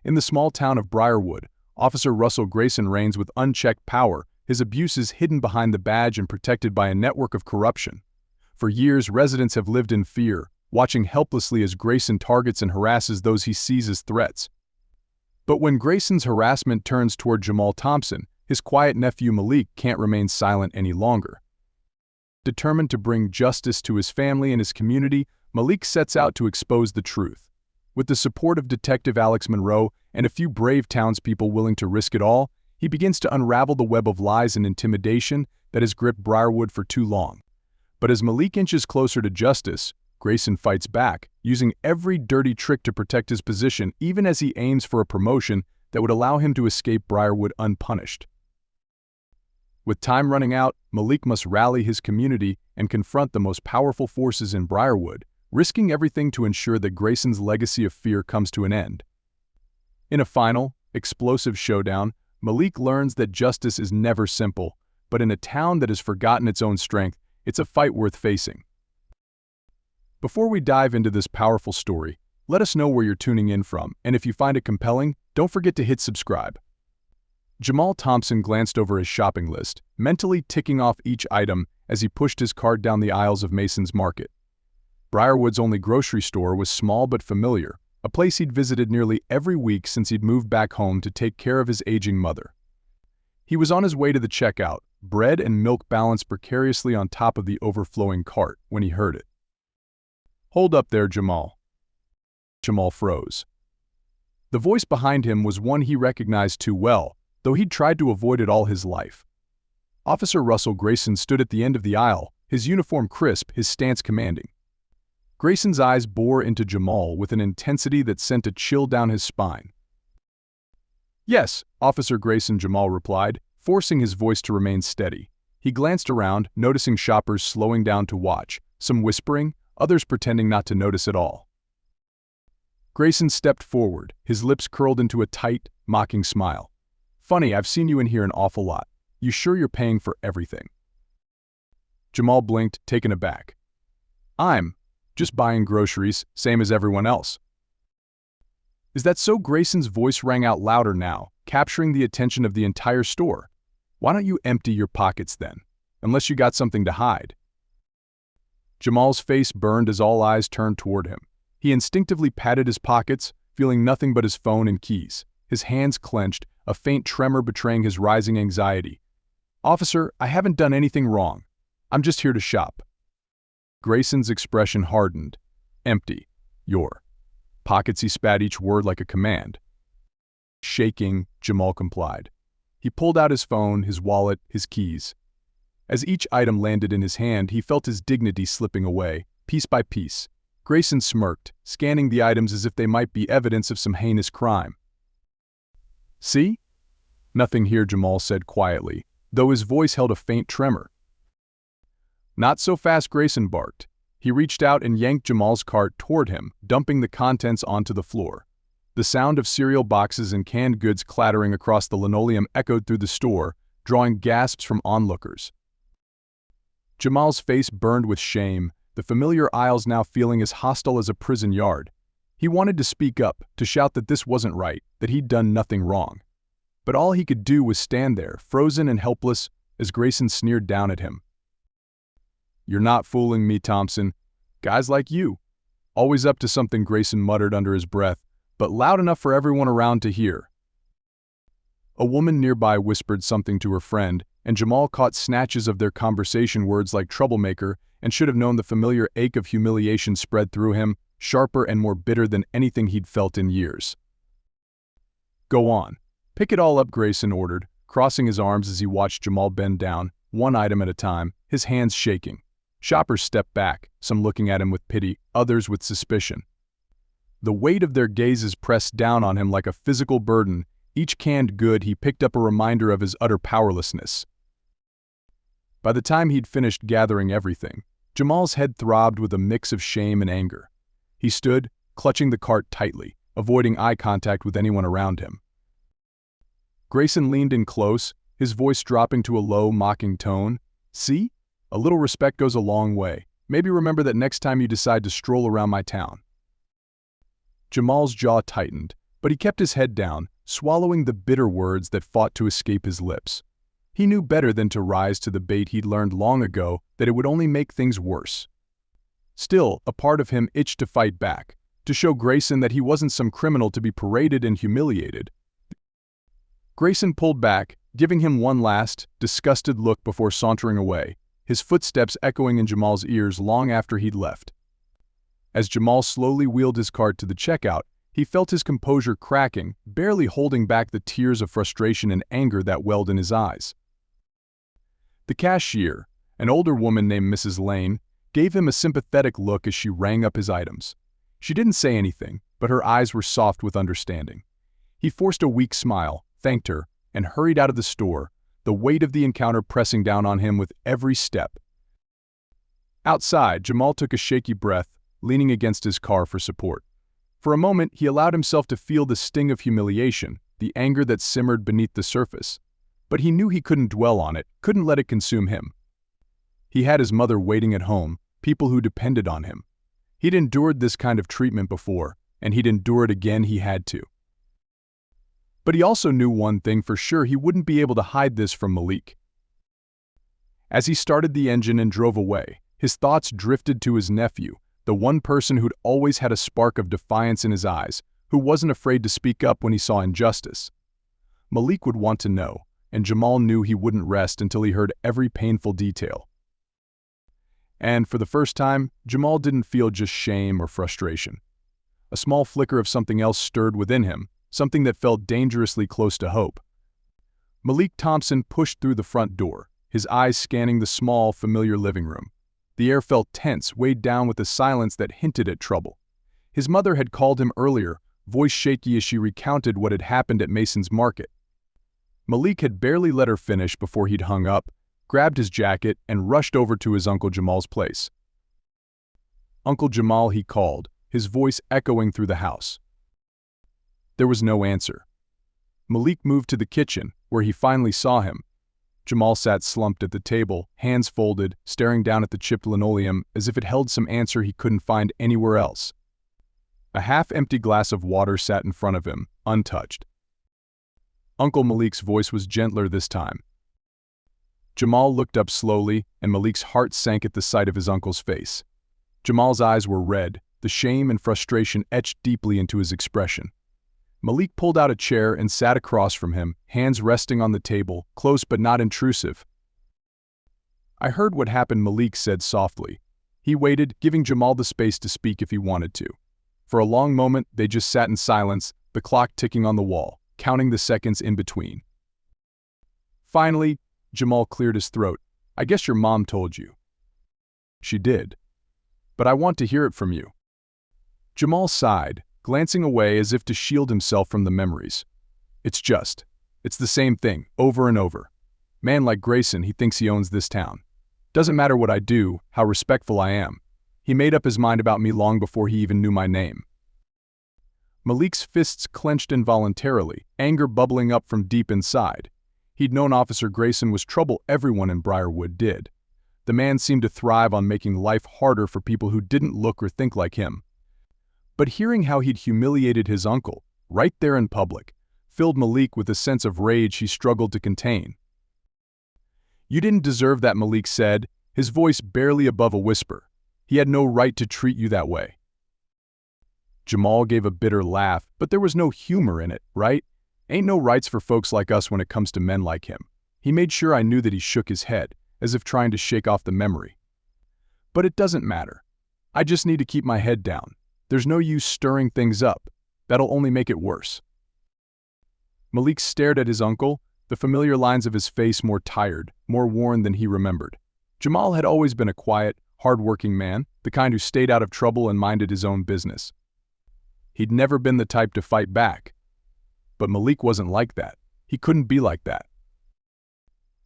In the small town of Briarwood, Officer Russell Grayson reigns with unchecked power, his abuses hidden behind the badge and protected by a network of corruption. For years, residents have lived in fear, watching helplessly as Grayson targets and harasses those he sees as threats. But when Grayson's harassment turns toward Jamal Thompson, his quiet nephew Malik can't remain silent any longer. Determined to bring justice to his family and his community, Malik sets out to expose the truth. With the support of Detective Alex Monroe and a few brave townspeople willing to risk it all, he begins to unravel the web of lies and intimidation that has gripped Briarwood for too long. But as Malik inches closer to justice, Grayson fights back, using every dirty trick to protect his position even as he aims for a promotion that would allow him to escape Briarwood unpunished. With time running out, Malik must rally his community and confront the most powerful forces in Briarwood, risking everything to ensure that Grayson's legacy of fear comes to an end. In a final, explosive showdown, Malik learns that justice is never simple, but in a town that has forgotten its own strength, it's a fight worth facing. Before we dive into this powerful story, let us know where you're tuning in from, and if you find it compelling, don't forget to hit subscribe. Jamal Thompson glanced over his shopping list, mentally ticking off each item as he pushed his cart down the aisles of Mason's Market. Briarwood's only grocery store was small but familiar, a place he'd visited nearly every week since he'd moved back home to take care of his aging mother. He was on his way to the checkout, bread and milk balanced precariously on top of the overflowing cart, when he heard it. "Hold up there, Jamal." Jamal froze. The voice behind him was one he recognized too well, though he'd tried to avoid it all his life. Officer Russell Grayson stood at the end of the aisle, his uniform crisp, his stance commanding. Grayson's eyes bore into Jamal with an intensity that sent a chill down his spine. "Yes, Officer Grayson," Jamal replied, forcing his voice to remain steady. He glanced around, noticing shoppers slowing down to watch, some whispering, others pretending not to notice at all. Grayson stepped forward, his lips curled into a tight, mocking smile. "Funny, I've seen you in here an awful lot. You sure you're paying for everything?" Jamal blinked, taken aback. "I'm just buying groceries, same as everyone else." "Is that so?" Grayson's voice rang out louder now, capturing the attention of the entire store. "Why don't you empty your pockets then? Unless you got something to hide." Jamal's face burned as all eyes turned toward him. He instinctively patted his pockets, feeling nothing but his phone and keys. His hands clenched, a faint tremor betraying his rising anxiety. "Officer, I haven't done anything wrong. I'm just here to shop." Grayson's expression hardened. "Empty your pockets," he spat each word like a command. Shaking, Jamal complied. He pulled out his phone, his wallet, his keys. As each item landed in his hand, he felt his dignity slipping away, piece by piece. Grayson smirked, scanning the items as if they might be evidence of some heinous crime. "See? Nothing here," Jamal said quietly, though his voice held a faint tremor. "Not so fast," Grayson barked. He reached out and yanked Jamal's cart toward him, dumping the contents onto the floor. The sound of cereal boxes and canned goods clattering across the linoleum echoed through the store, drawing gasps from onlookers. Jamal's face burned with shame, the familiar aisles now feeling as hostile as a prison yard. He wanted to speak up, to shout that this wasn't right, that he'd done nothing wrong. But all he could do was stand there, frozen and helpless, as Grayson sneered down at him. "You're not fooling me, Thompson. Guys like you. Always up to something," Grayson muttered under his breath, but loud enough for everyone around to hear. A woman nearby whispered something to her friend, and Jamal caught snatches of their conversation, words like troublemaker, and should have known. The familiar ache of humiliation spread through him, sharper and more bitter than anything he'd felt in years. "Go on. Pick it all up," Grayson ordered, crossing his arms as he watched Jamal bend down, one item at a time, his hands shaking. Shoppers stepped back, some looking at him with pity, others with suspicion. The weight of their gazes pressed down on him like a physical burden. Each canned good he picked up a reminder of his utter powerlessness. By the time he'd finished gathering everything, Jamal's head throbbed with a mix of shame and anger. He stood, clutching the cart tightly, avoiding eye contact with anyone around him. Grayson leaned in close, his voice dropping to a low, mocking tone. "See? A little respect goes a long way. Maybe remember that next time you decide to stroll around my town." Jamal's jaw tightened, But he kept his head down, swallowing the bitter words that fought to escape his lips. He knew better than to rise to the bait he'd learned long ago that it would only make things worse. Still, a part of him itched to fight back, to show Grayson that he wasn't some criminal to be paraded and humiliated. Grayson pulled back, giving him one last, disgusted look before sauntering away, his footsteps echoing in Jamal's ears long after he'd left. As Jamal slowly wheeled his cart to the checkout, he felt his composure cracking, barely holding back the tears of frustration and anger that welled in his eyes. The cashier, an older woman named Mrs. Lane, gave him a sympathetic look as she rang up his items. She didn't say anything, but her eyes were soft with understanding. He forced a weak smile, thanked her, and hurried out of the store, the weight of the encounter pressing down on him with every step. Outside, Jamal took a shaky breath, leaning against his car for support. For a moment, he allowed himself to feel the sting of humiliation, the anger that simmered beneath the surface. But he knew he couldn't dwell on it, couldn't let it consume him. He had his mother waiting at home, people who depended on him. He'd endured this kind of treatment before, and he'd endure it again he had to. But he also knew one thing for sure: he wouldn't be able to hide this from Malik. As he started the engine and drove away, his thoughts drifted to his nephew, the one person who'd always had a spark of defiance in his eyes, who wasn't afraid to speak up when he saw injustice. Malik would want to know, and Jamal knew he wouldn't rest until he heard every painful detail. And for the first time, Jamal didn't feel just shame or frustration. A small flicker of something else stirred within him, something that felt dangerously close to hope. Malik Thompson pushed through the front door, his eyes scanning the small, familiar living room. The air felt tense, weighed down with a silence that hinted at trouble. His mother had called him earlier, voice shaky as she recounted what had happened at Mason's Market. Malik had barely let her finish before he'd hung up, grabbed his jacket, and rushed over to his Uncle Jamal's place. "Uncle Jamal," he called, his voice echoing through the house. There was no answer. Malik moved to the kitchen, where he finally saw him. Jamal sat slumped at the table, hands folded, staring down at the chipped linoleum as if it held some answer he couldn't find anywhere else. A half-empty glass of water sat in front of him, untouched. Uncle Malik's voice was gentler this time. Jamal looked up slowly, and Malik's heart sank at the sight of his uncle's face. Jamal's eyes were red, the shame and frustration etched deeply into his expression. Malik pulled out a chair and sat across from him, hands resting on the table, close but not intrusive. "I heard what happened," Malik said softly. He waited, giving Jamal the space to speak if he wanted to. For a long moment, they just sat in silence, the clock ticking on the wall, counting the seconds in between. Finally, Jamal cleared his throat. "I guess your mom told you." "She did. But I want to hear it from you." Jamal sighed, glancing away as if to shield himself from the memories. It's the same thing, over and over. Man like Grayson, he thinks he owns this town. Doesn't matter what I do, how respectful I am. He made up his mind about me long before he even knew my name." Malik's fists clenched involuntarily, anger bubbling up from deep inside. He'd known Officer Grayson was trouble. Everyone in Briarwood did. The man seemed to thrive on making life harder for people who didn't look or think like him. But hearing how he'd humiliated his uncle, right there in public, filled Malik with a sense of rage he struggled to contain. "You didn't deserve that," Malik said, his voice barely above a whisper. "He had no right to treat you that way." Jamal gave a bitter laugh, but there was no humor in it, right? Ain't no rights for folks like us when it comes to men like him. He made sure I knew that he shook his head, as if trying to shake off the memory. "But it doesn't matter. I just need to keep my head down. There's no use stirring things up. That'll only make it worse." Malik stared at his uncle, the familiar lines of his face more tired, more worn than he remembered. Jamal had always been a quiet, hard-working man, the kind who stayed out of trouble and minded his own business. He'd never been the type to fight back. But Malik wasn't like that. He couldn't be like that.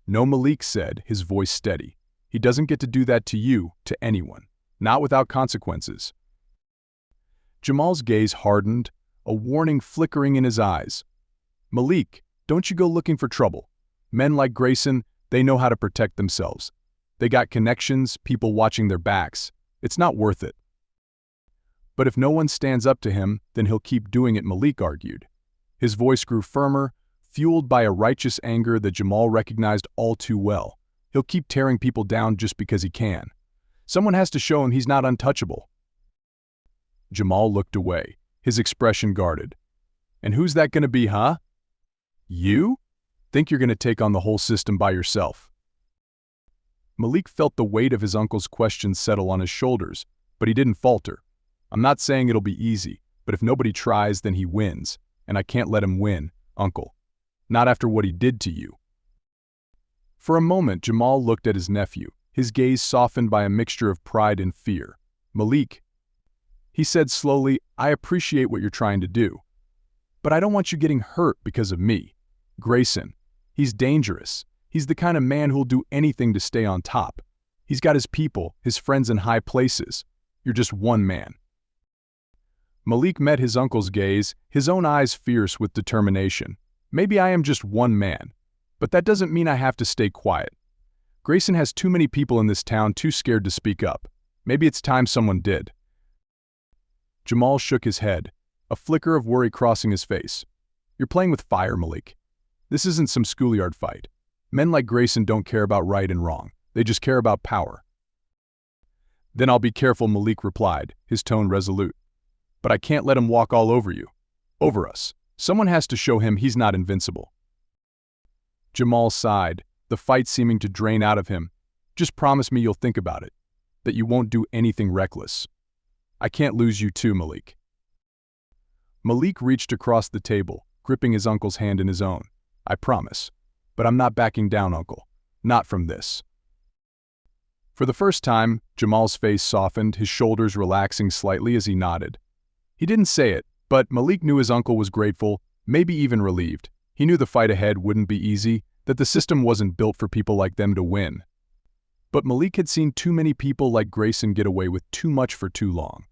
"No," Malik said, his voice steady. "He doesn't get to do that to you, to anyone. Not without consequences." Jamal's gaze hardened, a warning flickering in his eyes. "Malik, don't you go looking for trouble. Men like Grayson, they know how to protect themselves. They got connections, people watching their backs. It's not worth it." But if no one stands up to him, then he'll keep doing it, Malik argued. His voice grew firmer, fueled by a righteous anger that Jamal recognized all too well. He'll keep tearing people down just because he can. Someone has to show him he's not untouchable. Jamal looked away, his expression guarded. And who's that gonna be, huh? You? Think you're gonna take on the whole system by yourself? Malik felt the weight of his uncle's questions settle on his shoulders, but he didn't falter. I'm not saying it'll be easy, but if nobody tries, then he wins. And I can't let him win, Uncle. Not after what he did to you. For a moment, Jamal looked at his nephew, his gaze softened by a mixture of pride and fear. Malik, he said slowly, I appreciate what you're trying to do. But I don't want you getting hurt because of me. Grayson, he's dangerous. He's the kind of man who'll do anything to stay on top. He's got his people, his friends in high places. You're just one man. Malik met his uncle's gaze, his own eyes fierce with determination. Maybe I am just one man, but that doesn't mean I have to stay quiet. Grayson has too many people in this town too scared to speak up. Maybe it's time someone did. Jamal shook his head, a flicker of worry crossing his face. You're playing with fire, Malik. This isn't some schoolyard fight. Men like Grayson don't care about right and wrong. They just care about power. Then I'll be careful, Malik replied, his tone resolute. But I can't let him walk all over you. Over us. Someone has to show him he's not invincible. Jamal sighed, the fight seeming to drain out of him. Just promise me you'll think about it. That you won't do anything reckless. I can't lose you too, Malik. Malik reached across the table, gripping his uncle's hand in his own. I promise. But I'm not backing down, Uncle. Not from this. For the first time, Jamal's face softened, his shoulders relaxing slightly as he nodded. He didn't say it, but Malik knew his uncle was grateful, maybe even relieved. He knew the fight ahead wouldn't be easy, that the system wasn't built for people like them to win. But Malik had seen too many people like Grayson get away with too much for too long.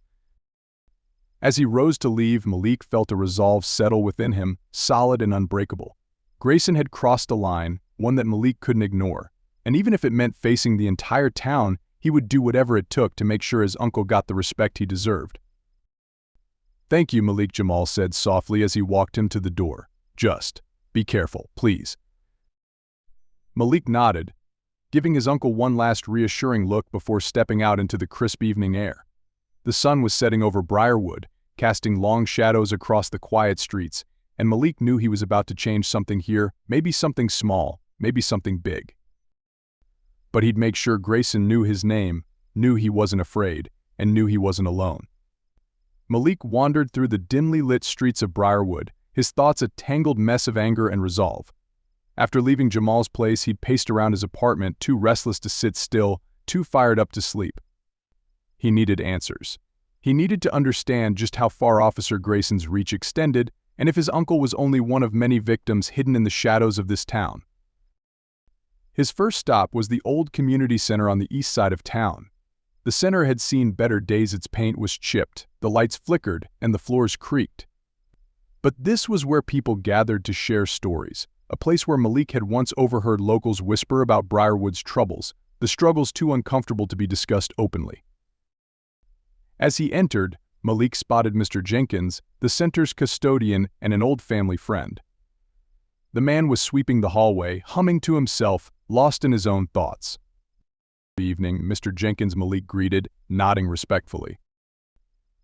As he rose to leave, Malik felt a resolve settle within him, solid and unbreakable. Grayson had crossed a line, one that Malik couldn't ignore, and even if it meant facing the entire town, he would do whatever it took to make sure his uncle got the respect he deserved. Thank you, Malik, Jamal said softly as he walked him to the door. Just be careful, please. Malik nodded, giving his uncle one last reassuring look before stepping out into the crisp evening air. The sun was setting over Briarwood, casting long shadows across the quiet streets, and Malik knew he was about to change something here, maybe something small, maybe something big. But he'd make sure Grayson knew his name, knew he wasn't afraid, and knew he wasn't alone. Malik wandered through the dimly lit streets of Briarwood, his thoughts a tangled mess of anger and resolve. After leaving Jamal's place, he'd paced around his apartment, too restless to sit still, too fired up to sleep. He needed answers. He needed to understand just how far Officer Grayson's reach extended, and if his uncle was only one of many victims hidden in the shadows of this town. His first stop was the old community center on the east side of town. The center had seen better days. Its paint was chipped, the lights flickered, and the floors creaked. But this was where people gathered to share stories, a place where Malik had once overheard locals whisper about Briarwood's troubles, the struggles too uncomfortable to be discussed openly. As he entered, Malik spotted Mr. Jenkins, the center's custodian and an old family friend. The man was sweeping the hallway, humming to himself, lost in his own thoughts. Good evening, Mr. Jenkins, Malik greeted, nodding respectfully.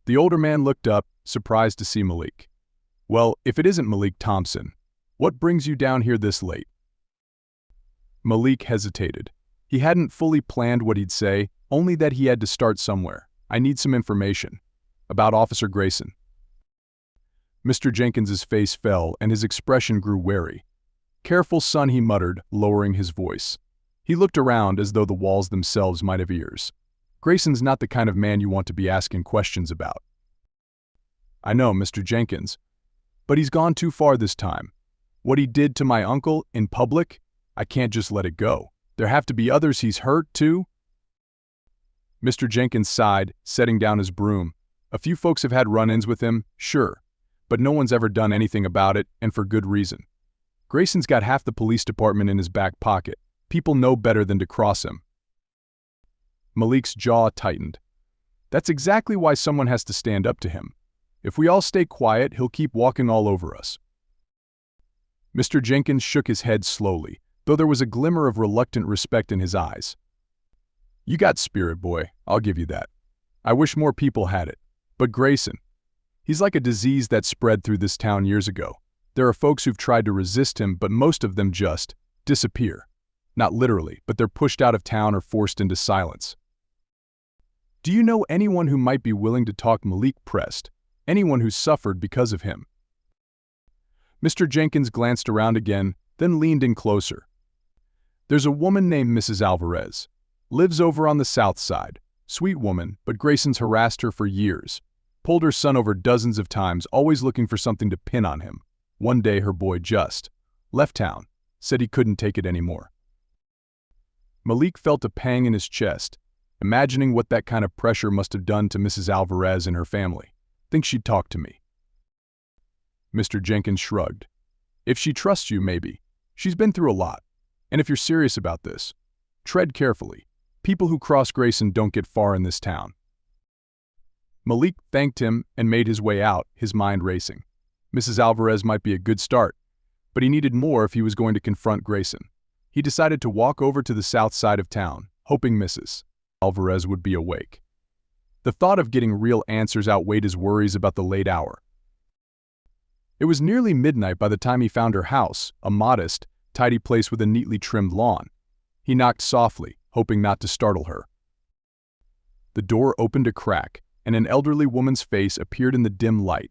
The older man looked up, surprised to see Malik. Well, if it isn't Malik Thompson, what brings you down here this late? Malik hesitated. He hadn't fully planned what he'd say, only that he had to start somewhere. I need some information. About Officer Grayson. Mr. Jenkins's face fell and his expression grew wary. Careful, son, he muttered, lowering his voice. He looked around as though the walls themselves might have ears. Grayson's not the kind of man you want to be asking questions about. I know, Mr. Jenkins. But he's gone too far this time. What he did to my uncle, in public, I can't just let it go. There have to be others he's hurt, too. Mr. Jenkins sighed, setting down his broom. A few folks have had run-ins with him, sure, but no one's ever done anything about it, and for good reason. Grayson's got half the police department in his back pocket. People know better than to cross him. Malik's jaw tightened. That's exactly why someone has to stand up to him. If we all stay quiet, he'll keep walking all over us." Mr. Jenkins shook his head slowly, though there was a glimmer of reluctant respect in his eyes. "You got spirit, boy, I'll give you that. I wish more people had it. But Grayson, he's like a disease that spread through this town years ago. There are folks who've tried to resist him, but most of them just disappear. Not literally, but they're pushed out of town or forced into silence." "Do you know anyone who might be willing to talk?" Malik pressed. "Anyone who's suffered because of him?" Mr. Jenkins glanced around again, then leaned in closer. "There's a woman named Mrs. Alvarez. Lives over on the south side. Sweet woman, but Grayson's harassed her for years. Pulled her son over dozens of times, always looking for something to pin on him. One day her boy just left town, said he couldn't take it anymore." Malik felt a pang in his chest, imagining what that kind of pressure must have done to Mrs. Alvarez and her family. "Think she'd talk to me?" Mr. Jenkins shrugged. "If she trusts you, maybe. She's been through a lot. And if you're serious about this, tread carefully. People who cross Grayson don't get far in this town." Malik thanked him and made his way out, his mind racing. Mrs. Alvarez might be a good start, but he needed more if he was going to confront Grayson. He decided to walk over to the south side of town, hoping Mrs. Alvarez would be awake. The thought of getting real answers outweighed his worries about the late hour. It was nearly midnight by the time he found her house, a modest, tidy place with a neatly trimmed lawn. He knocked softly, hoping not to startle her. The door opened a crack, and an elderly woman's face appeared in the dim light.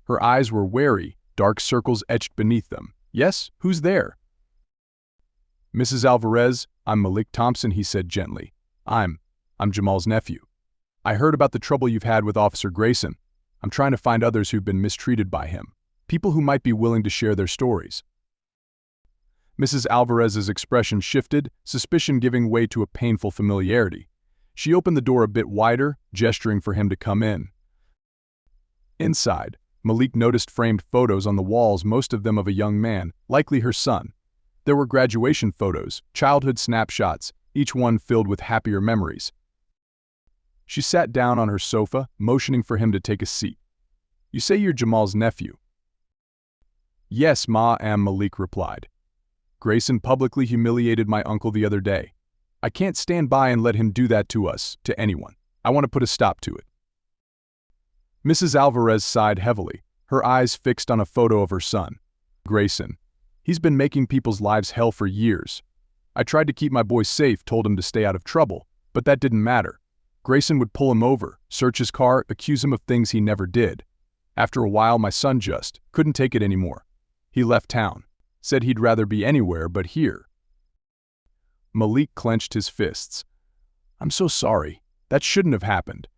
Her eyes were wary, dark circles etched beneath them. "Yes, who's there?" "Mrs. Alvarez, I'm Malik Thompson," he said gently. I'm Jamal's nephew. I heard about the trouble you've had with Officer Grayson. I'm trying to find others who've been mistreated by him. People who might be willing to share their stories." Mrs. Alvarez's expression shifted, suspicion giving way to a painful familiarity. She opened the door a bit wider, gesturing for him to come in. Inside, Malik noticed framed photos on the walls, most of them of a young man, likely her son. There were graduation photos, childhood snapshots, each one filled with happier memories. She sat down on her sofa, motioning for him to take a seat. "You say you're Jamal's nephew?" "Yes, Ma," Malik replied. "Grayson publicly humiliated my uncle the other day. I can't stand by and let him do that to us, to anyone. I want to put a stop to it." Mrs. Alvarez sighed heavily, her eyes fixed on a photo of her son. "Grayson. He's been making people's lives hell for years. I tried to keep my boy safe, told him to stay out of trouble, but that didn't matter. Grayson would pull him over, search his car, accuse him of things he never did. After a while, my son just couldn't take it anymore. He left town, said he'd rather be anywhere but here." Malik clenched his fists. "I'm so sorry. That shouldn't have happened.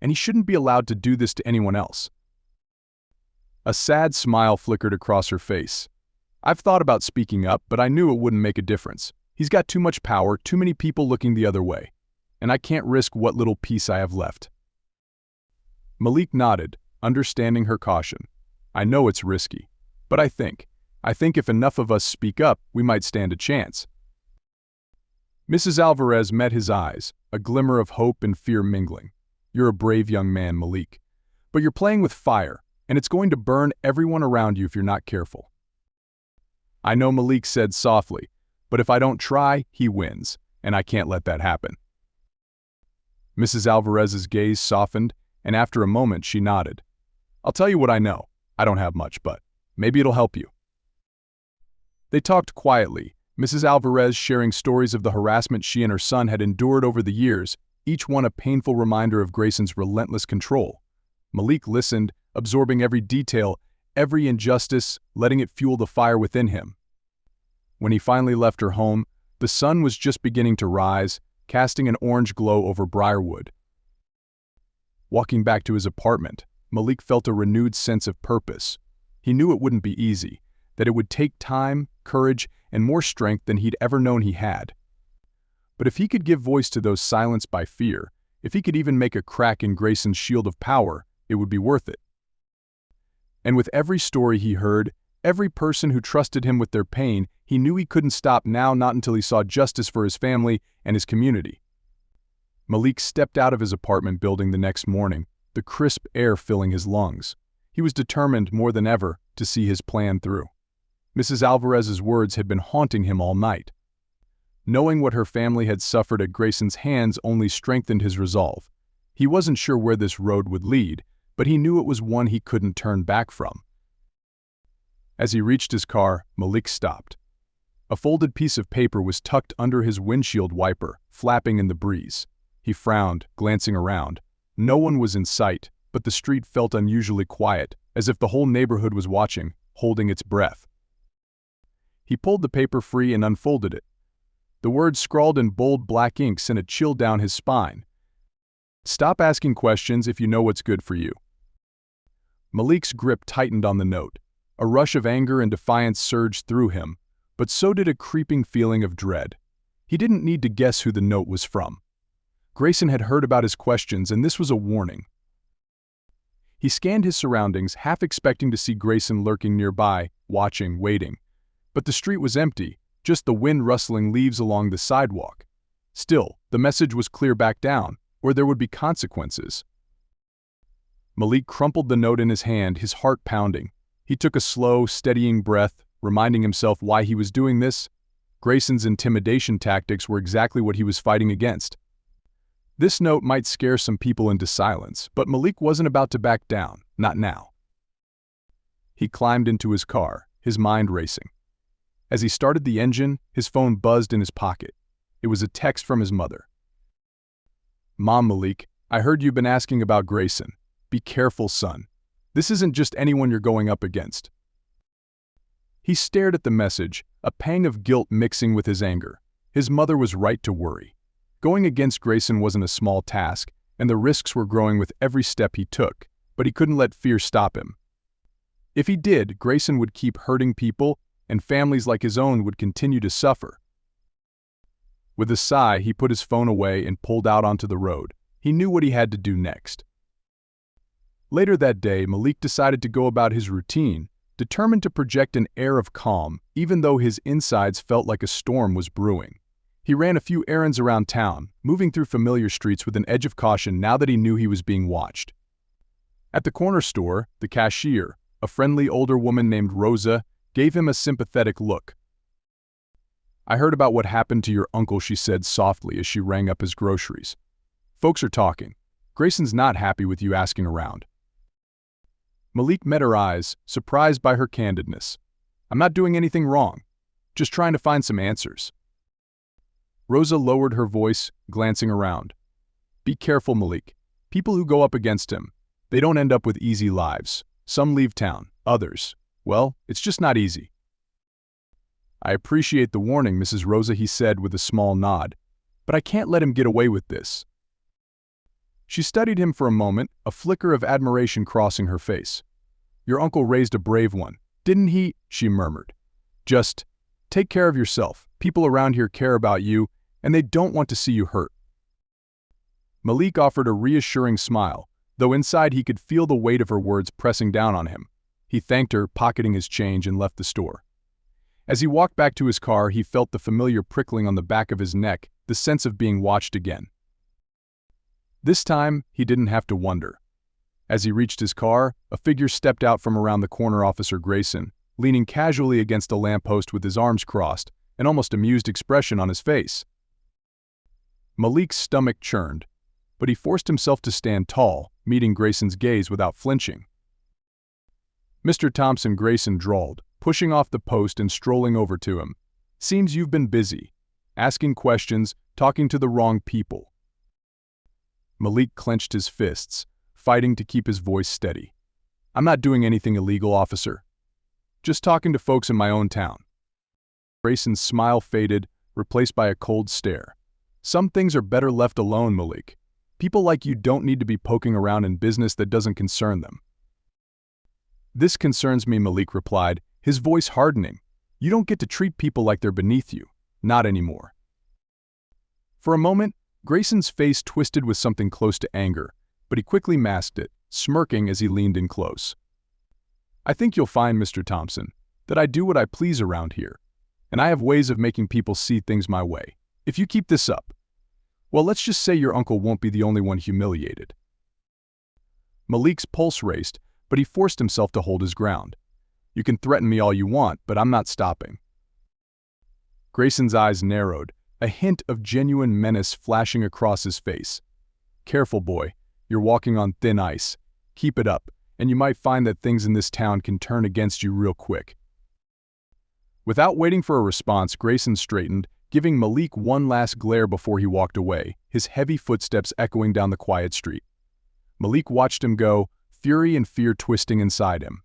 And he shouldn't be allowed to do this to anyone else." A sad smile flickered across her face. "I've thought about speaking up, but I knew it wouldn't make a difference. He's got too much power, too many people looking the other way. And I can't risk what little peace I have left." Malik nodded, understanding her caution. "I know it's risky, but I think if enough of us speak up, we might stand a chance." Mrs. Alvarez met his eyes, a glimmer of hope and fear mingling. "You're a brave young man, Malik. But you're playing with fire, and it's going to burn everyone around you if you're not careful." "I know," Malik said softly, "but if I don't try, he wins, and I can't let that happen." Mrs. Alvarez's gaze softened, and after a moment she nodded. "I'll tell you what I know. I don't have much, but maybe it'll help you." They talked quietly, Mrs. Alvarez sharing stories of the harassment she and her son had endured over the years, each one a painful reminder of Grayson's relentless control. Malik listened, absorbing every detail, every injustice, letting it fuel the fire within him. When he finally left her home, the sun was just beginning to rise, casting an orange glow over Briarwood. Walking back to his apartment, Malik felt a renewed sense of purpose. He knew it wouldn't be easy, that it would take time, courage, and more strength than he'd ever known he had. But if he could give voice to those silenced by fear, if he could even make a crack in Grayson's shield of power, it would be worth it. And with every story he heard, every person who trusted him with their pain, he knew he couldn't stop now, not until he saw justice for his family and his community. Malik stepped out of his apartment building the next morning, the crisp air filling his lungs. He was determined more than ever to see his plan through. Mrs. Alvarez's words had been haunting him all night. Knowing what her family had suffered at Grayson's hands only strengthened his resolve. He wasn't sure where this road would lead, but he knew it was one he couldn't turn back from. As he reached his car, Malik stopped. A folded piece of paper was tucked under his windshield wiper, flapping in the breeze. He frowned, glancing around. No one was in sight, but the street felt unusually quiet, as if the whole neighborhood was watching, holding its breath. He pulled the paper free and unfolded it. The words scrawled in bold black ink sent a chill down his spine. "Stop asking questions if you know what's good for you." Malik's grip tightened on the note. A rush of anger and defiance surged through him, but so did a creeping feeling of dread. He didn't need to guess who the note was from. Grayson had heard about his questions, and this was a warning. He scanned his surroundings, half expecting to see Grayson lurking nearby, watching, waiting. But the street was empty, just the wind rustling leaves along the sidewalk. Still, the message was clear: back down, or there would be consequences. Malik crumpled the note in his hand, his heart pounding. He took a slow, steadying breath, reminding himself why he was doing this. Grayson's intimidation tactics were exactly what he was fighting against. This note might scare some people into silence, but Malik wasn't about to back down, not now. He climbed into his car, his mind racing. As he started the engine, his phone buzzed in his pocket. It was a text from his mother. "Mom, Malik, I heard you've been asking about Grayson. Be careful, son. This isn't just anyone you're going up against." He stared at the message, a pang of guilt mixing with his anger. His mother was right to worry. Going against Grayson wasn't a small task, and the risks were growing with every step he took, but he couldn't let fear stop him. If he did, Grayson would keep hurting people, and families like his own would continue to suffer. With a sigh, he put his phone away and pulled out onto the road. He knew what he had to do next. Later that day, Malik decided to go about his routine, determined to project an air of calm, even though his insides felt like a storm was brewing. He ran a few errands around town, moving through familiar streets with an edge of caution now that he knew he was being watched. At the corner store, the cashier, a friendly older woman named Rosa, gave him a sympathetic look. "I heard about what happened to your uncle," she said softly as she rang up his groceries. "Folks are talking. Grayson's not happy with you asking around." Malik met her eyes, surprised by her candidness. "I'm not doing anything wrong. Just trying to find some answers." Rosa lowered her voice, glancing around. "Be careful, Malik. People who go up against him, they don't end up with easy lives. Some leave town, others, well, it's just not easy." "I appreciate the warning, Mrs. Rosa," he said with a small nod, "but I can't let him get away with this." She studied him for a moment, a flicker of admiration crossing her face. "Your uncle raised a brave one, didn't he?" she murmured. "Just take care of yourself. People around here care about you, and they don't want to see you hurt." Malik offered a reassuring smile, though inside he could feel the weight of her words pressing down on him. He thanked her, pocketing his change, and left the store. As he walked back to his car, he felt the familiar prickling on the back of his neck, the sense of being watched again. This time, he didn't have to wonder. As he reached his car, a figure stepped out from around the corner: Officer Grayson, leaning casually against a lamppost with his arms crossed, an almost amused expression on his face. Malik's stomach churned, but he forced himself to stand tall, meeting Grayson's gaze without flinching. "Mr. Thompson," Grayson drawled, pushing off the post and strolling over to him. "Seems you've been busy, asking questions, talking to the wrong people." Malik clenched his fists, fighting to keep his voice steady. "I'm not doing anything illegal, officer. Just talking to folks in my own town." Grayson's smile faded, replaced by a cold stare. "Some things are better left alone, Malik. People like you don't need to be poking around in business that doesn't concern them." "This concerns me," Malik replied, his voice hardening. "You don't get to treat people like they're beneath you. Not anymore." For a moment, Grayson's face twisted with something close to anger, but he quickly masked it, smirking as he leaned in close. "I think you'll find, Mr. Thompson, that I do what I please around here, and I have ways of making people see things my way. If you keep this up, Well, let's just say your uncle won't be the only one humiliated. Malik's pulse raced, but he forced himself to hold his ground. You can threaten me all you want, but I'm not stopping. Grayson's eyes narrowed, a hint of genuine menace flashing across his face. Careful, boy. You're walking on thin ice. Keep it up, and you might find that things in this town can turn against you real quick. Without waiting for a response, Grayson straightened, giving Malik one last glare before he walked away, his heavy footsteps echoing down the quiet street. Malik watched him go, fury and fear twisting inside him.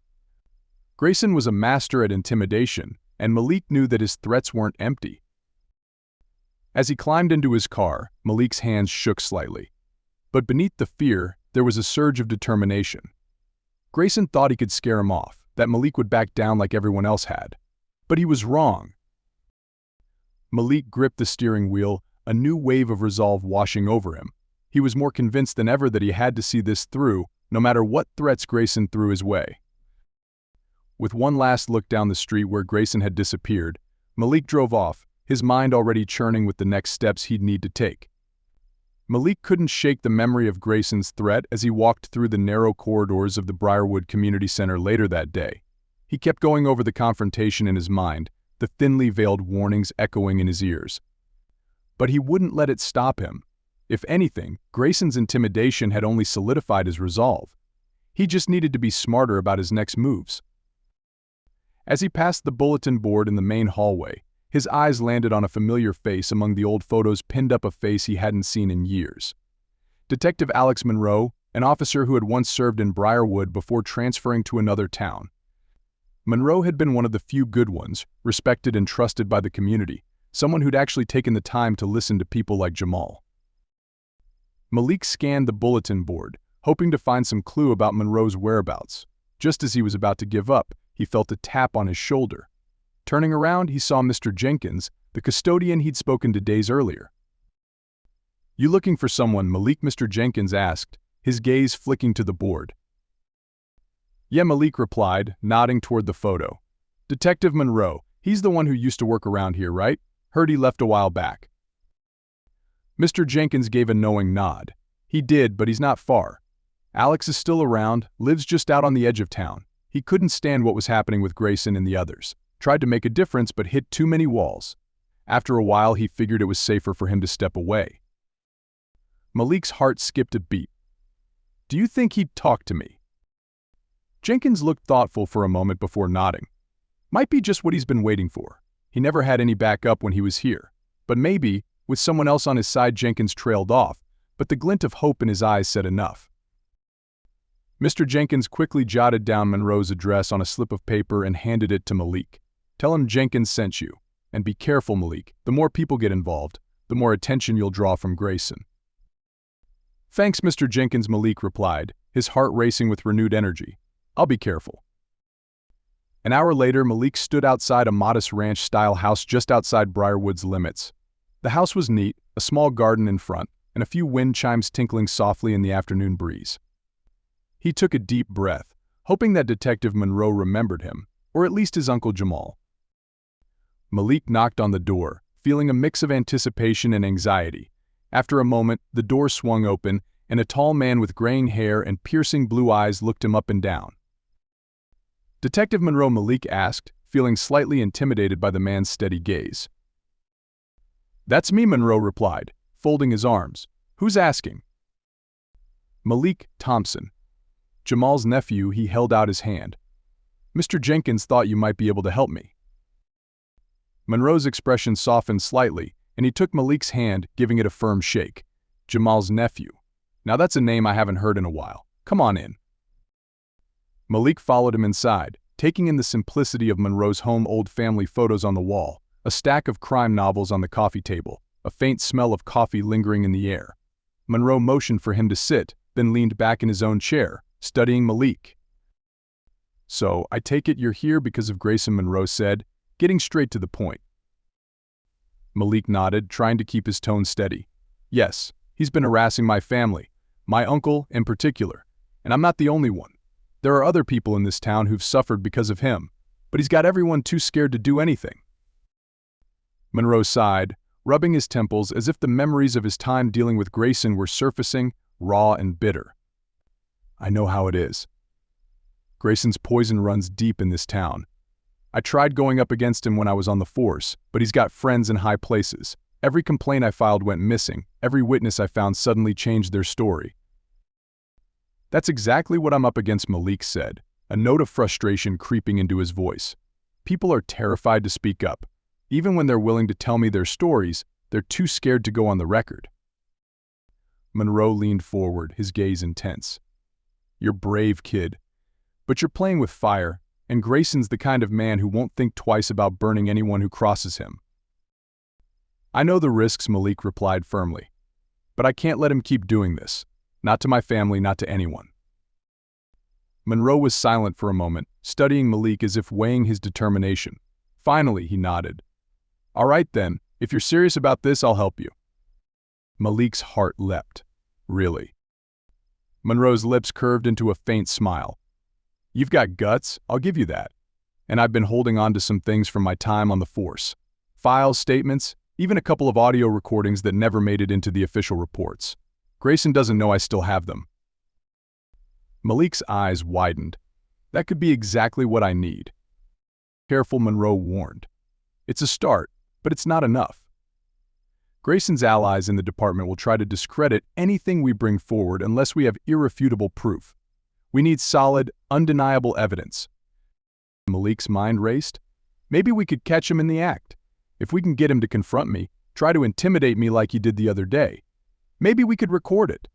Grayson was a master at intimidation, and Malik knew that his threats weren't empty. As he climbed into his car, Malik's hands shook slightly. But beneath the fear, there was a surge of determination. Grayson thought he could scare him off, that Malik would back down like everyone else had. But he was wrong. Malik gripped the steering wheel, a new wave of resolve washing over him. He was more convinced than ever that he had to see this through, no matter what threats Grayson threw his way. With one last look down the street where Grayson had disappeared, Malik drove off, his mind already churning with the next steps he'd need to take. Malik couldn't shake the memory of Grayson's threat as he walked through the narrow corridors of the Briarwood Community Center later that day. He kept going over the confrontation in his mind, the thinly veiled warnings echoing in his ears. But he wouldn't let it stop him. If anything, Grayson's intimidation had only solidified his resolve. He just needed to be smarter about his next moves. As he passed the bulletin board in the main hallway, his eyes landed on a familiar face among the old photos pinned up, a face he hadn't seen in years. Detective Alex Monroe, an officer who had once served in Briarwood before transferring to another town. Monroe had been one of the few good ones, respected and trusted by the community, someone who'd actually taken the time to listen to people like Jamal. Malik scanned the bulletin board, hoping to find some clue about Monroe's whereabouts. Just as he was about to give up, he felt a tap on his shoulder. Turning around, he saw Mr. Jenkins, the custodian he'd spoken to days earlier. "You looking for someone, Malik?" Mr. Jenkins asked, his gaze flicking to the board. "Yeah," Malik replied, nodding toward the photo. "Detective Monroe, he's the one who used to work around here, right? Heard he left a while back." Mr. Jenkins gave a knowing nod. "He did, but he's not far. Alex is still around, lives just out on the edge of town. He couldn't stand what was happening with Grayson and the others. Tried to make a difference but hit too many walls. After a while, he figured it was safer for him to step away." Malik's heart skipped a beat. "Do you think he'd talk to me?" Jenkins looked thoughtful for a moment before nodding. "Might be just what he's been waiting for. He never had any backup when he was here. But maybe, with someone else on his side." Jenkins trailed off, but the glint of hope in his eyes said enough. Mr. Jenkins quickly jotted down Monroe's address on a slip of paper and handed it to Malik. "Tell him Jenkins sent you. And be careful, Malik. The more people get involved, the more attention you'll draw from Grayson." "Thanks, Mr. Jenkins," Malik replied, his heart racing with renewed energy. "I'll be careful." An hour later, Malik stood outside a modest ranch-style house just outside Briarwood's limits. The house was neat, a small garden in front, and a few wind chimes tinkling softly in the afternoon breeze. He took a deep breath, hoping that Detective Monroe remembered him, or at least his Uncle Jamal. Malik knocked on the door, feeling a mix of anticipation and anxiety. After a moment, the door swung open, and a tall man with graying hair and piercing blue eyes looked him up and down. "Detective Monroe?" Malik asked, feeling slightly intimidated by the man's steady gaze. "That's me," Monroe replied, folding his arms. "Who's asking?" "Malik Thompson. Jamal's nephew." He held out his hand. "Mr. Jenkins thought you might be able to help me." Monroe's expression softened slightly, and he took Malik's hand, giving it a firm shake. "Jamal's nephew. Now that's a name I haven't heard in a while. Come on in." Malik followed him inside, taking in the simplicity of Monroe's home, old family photos on the wall, a stack of crime novels on the coffee table, a faint smell of coffee lingering in the air. Monroe motioned for him to sit, then leaned back in his own chair, studying Malik. "So, I take it you're here because of Grayson?" Monroe said, getting straight to the point. Malik nodded, trying to keep his tone steady. "Yes, he's been harassing my family, my uncle in particular, and I'm not the only one. There are other people in this town who've suffered because of him, but he's got everyone too scared to do anything." Monroe sighed, rubbing his temples as if the memories of his time dealing with Grayson were surfacing, raw and bitter. I know how it is. Grayson's poison runs deep in this town. I tried going up against him when I was on the force, but he's got friends in high places. Every complaint I filed went missing. Every witness I found suddenly changed their story. That's exactly what I'm up against, Malik said, a note of frustration creeping into his voice. People are terrified to speak up. Even when they're willing to tell me their stories, they're too scared to go on the record. Monroe leaned forward, his gaze intense. You're brave, kid. But you're playing with fire, and Grayson's the kind of man who won't think twice about burning anyone who crosses him. I know the risks, Malik replied firmly. But I can't let him keep doing this. Not to my family, not to anyone. Monroe was silent for a moment, studying Malik as if weighing his determination. Finally, he nodded. All right then, if you're serious about this, I'll help you. Malik's heart leapt. Really? Monroe's lips curved into a faint smile. You've got guts, I'll give you that. And I've been holding on to some things from my time on the force. Files, statements, even a couple of audio recordings that never made it into the official reports. Grayson doesn't know I still have them. Malik's eyes widened. That could be exactly what I need. Careful, Monroe warned. It's a start, but it's not enough. Grayson's allies in the department will try to discredit anything we bring forward unless we have irrefutable proof. We need solid, undeniable evidence. Malik's mind raced. Maybe we could catch him in the act. If we can get him to confront me, try to intimidate me like he did the other day. Maybe we could record it.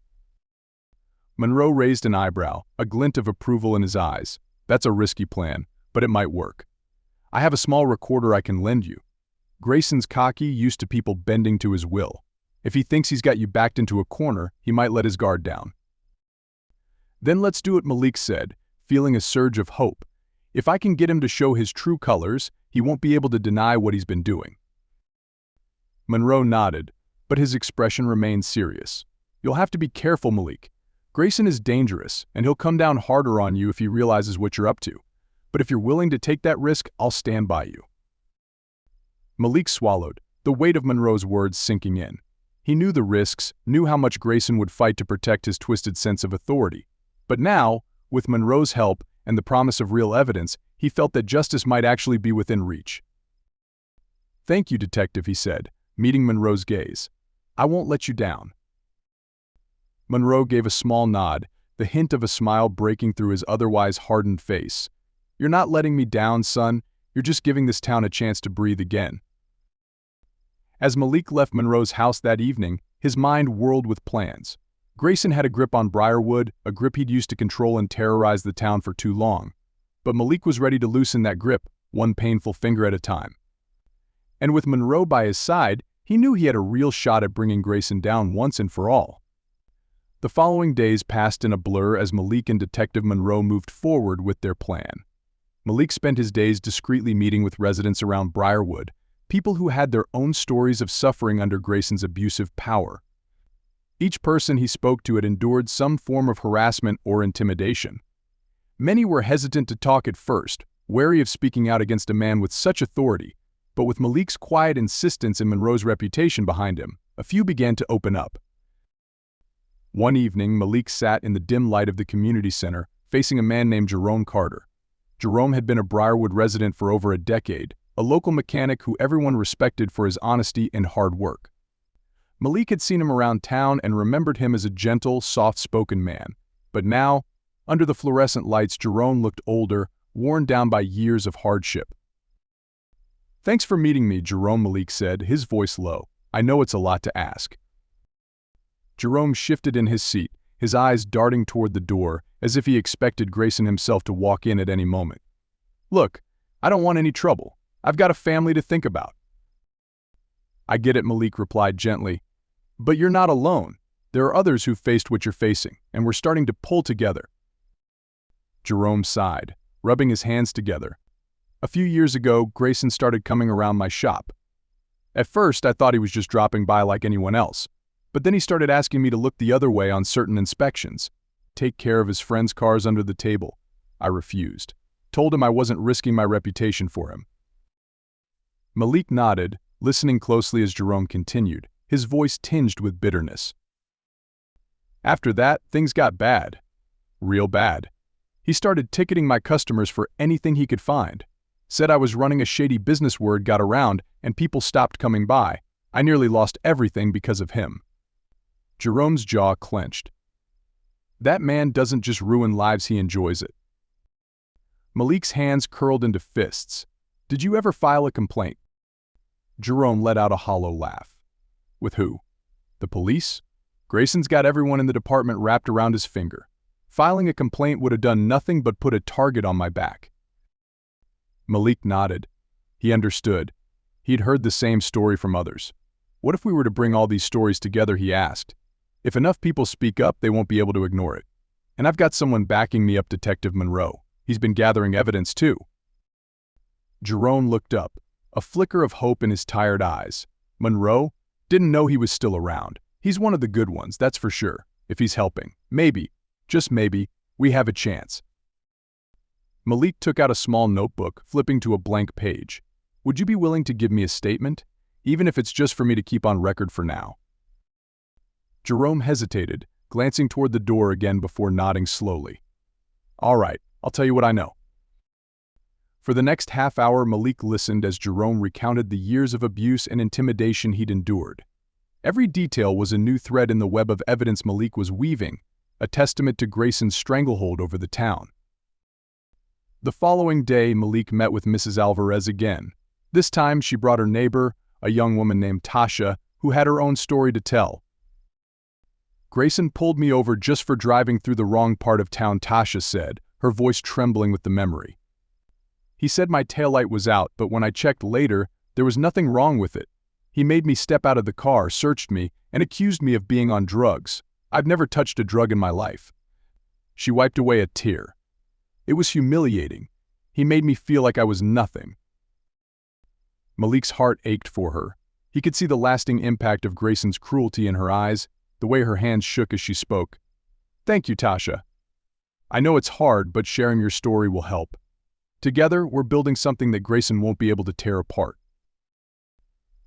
Monroe raised an eyebrow, a glint of approval in his eyes. That's a risky plan, but it might work. I have a small recorder I can lend you. Grayson's cocky, used to people bending to his will. If he thinks he's got you backed into a corner, he might let his guard down. Then let's do it, Malik said, feeling a surge of hope. If I can get him to show his true colors, he won't be able to deny what he's been doing. Monroe nodded, but his expression remained serious. You'll have to be careful, Malik. Grayson is dangerous, and he'll come down harder on you if he realizes what you're up to. But if you're willing to take that risk, I'll stand by you. Malik swallowed, the weight of Monroe's words sinking in. He knew the risks, knew how much Grayson would fight to protect his twisted sense of authority. But now, with Monroe's help and the promise of real evidence, he felt that justice might actually be within reach. Thank you, Detective, he said, meeting Monroe's gaze. I won't let you down. Monroe gave a small nod, the hint of a smile breaking through his otherwise hardened face. You're not letting me down, son. You're just giving this town a chance to breathe again. As Malik left Monroe's house that evening, his mind whirled with plans. Grayson had a grip on Briarwood, a grip he'd used to control and terrorize the town for too long. But Malik was ready to loosen that grip, one painful finger at a time. And with Monroe by his side, he knew he had a real shot at bringing Grayson down once and for all. The following days passed in a blur as Malik and Detective Monroe moved forward with their plan. Malik spent his days discreetly meeting with residents around Briarwood, people who had their own stories of suffering under Grayson's abusive power. Each person he spoke to had endured some form of harassment or intimidation. Many were hesitant to talk at first, wary of speaking out against a man with such authority, but with Malik's quiet insistence and Monroe's reputation behind him, a few began to open up. One evening, Malik sat in the dim light of the community center, facing a man named Jerome Carter. Jerome had been a Briarwood resident for over a decade, a local mechanic who everyone respected for his honesty and hard work. Malik had seen him around town and remembered him as a gentle, soft-spoken man. But now, under the fluorescent lights, Jerome looked older, worn down by years of hardship. Thanks for meeting me, Jerome, Malik said, his voice low. I know it's a lot to ask. Jerome shifted in his seat, his eyes darting toward the door, as if he expected Grayson himself to walk in at any moment. Look, I don't want any trouble. I've got a family to think about. I get it, Malik replied gently. But you're not alone. There are others who've faced what you're facing, and we're starting to pull together. Jerome sighed, rubbing his hands together. A few years ago, Grayson started coming around my shop. At first, I thought he was just dropping by like anyone else. But then he started asking me to look the other way on certain inspections. Take care of his friends' cars under the table. I refused. Told him I wasn't risking my reputation for him. Malik nodded, listening closely as Jerome continued, his voice tinged with bitterness. After that, things got bad. Real bad. He started ticketing my customers for anything he could find. Said I was running a shady business. Word got around and people stopped coming by. I nearly lost everything because of him. Jerome's jaw clenched. That man doesn't just ruin lives, he enjoys it. Malik's hands curled into fists. Did you ever file a complaint? Jerome let out a hollow laugh. With who? The police? Grayson's got everyone in the department wrapped around his finger. Filing a complaint would have done nothing but put a target on my back. Malik nodded. He understood. He'd heard the same story from others. What if we were to bring all these stories together, he asked. If enough people speak up, they won't be able to ignore it. And I've got someone backing me up, Detective Monroe. He's been gathering evidence too. Jerome looked up, a flicker of hope in his tired eyes. Monroe? Didn't know he was still around. He's one of the good ones, that's for sure. If he's helping, maybe, just maybe, we have a chance. Malik took out a small notebook, flipping to a blank page. Would you be willing to give me a statement, even if it's just for me to keep on record for now? Jerome hesitated, glancing toward the door again before nodding slowly. All right, I'll tell you what I know. For the next half hour, Malik listened as Jerome recounted the years of abuse and intimidation he'd endured. Every detail was a new thread in the web of evidence Malik was weaving, a testament to Grayson's stranglehold over the town. The following day, Malik met with Mrs. Alvarez again. This time, she brought her neighbor, a young woman named Tasha, who had her own story to tell. Grayson pulled me over just for driving through the wrong part of town, Tasha said, her voice trembling with the memory. He said my taillight was out, but when I checked later, there was nothing wrong with it. He made me step out of the car, searched me, and accused me of being on drugs. I've never touched a drug in my life. She wiped away a tear. It was humiliating. He made me feel like I was nothing. Malik's heart ached for her. He could see the lasting impact of Grayson's cruelty in her eyes, the way her hands shook as she spoke. Thank you, Tasha. I know it's hard, but sharing your story will help. Together, we're building something that Grayson won't be able to tear apart.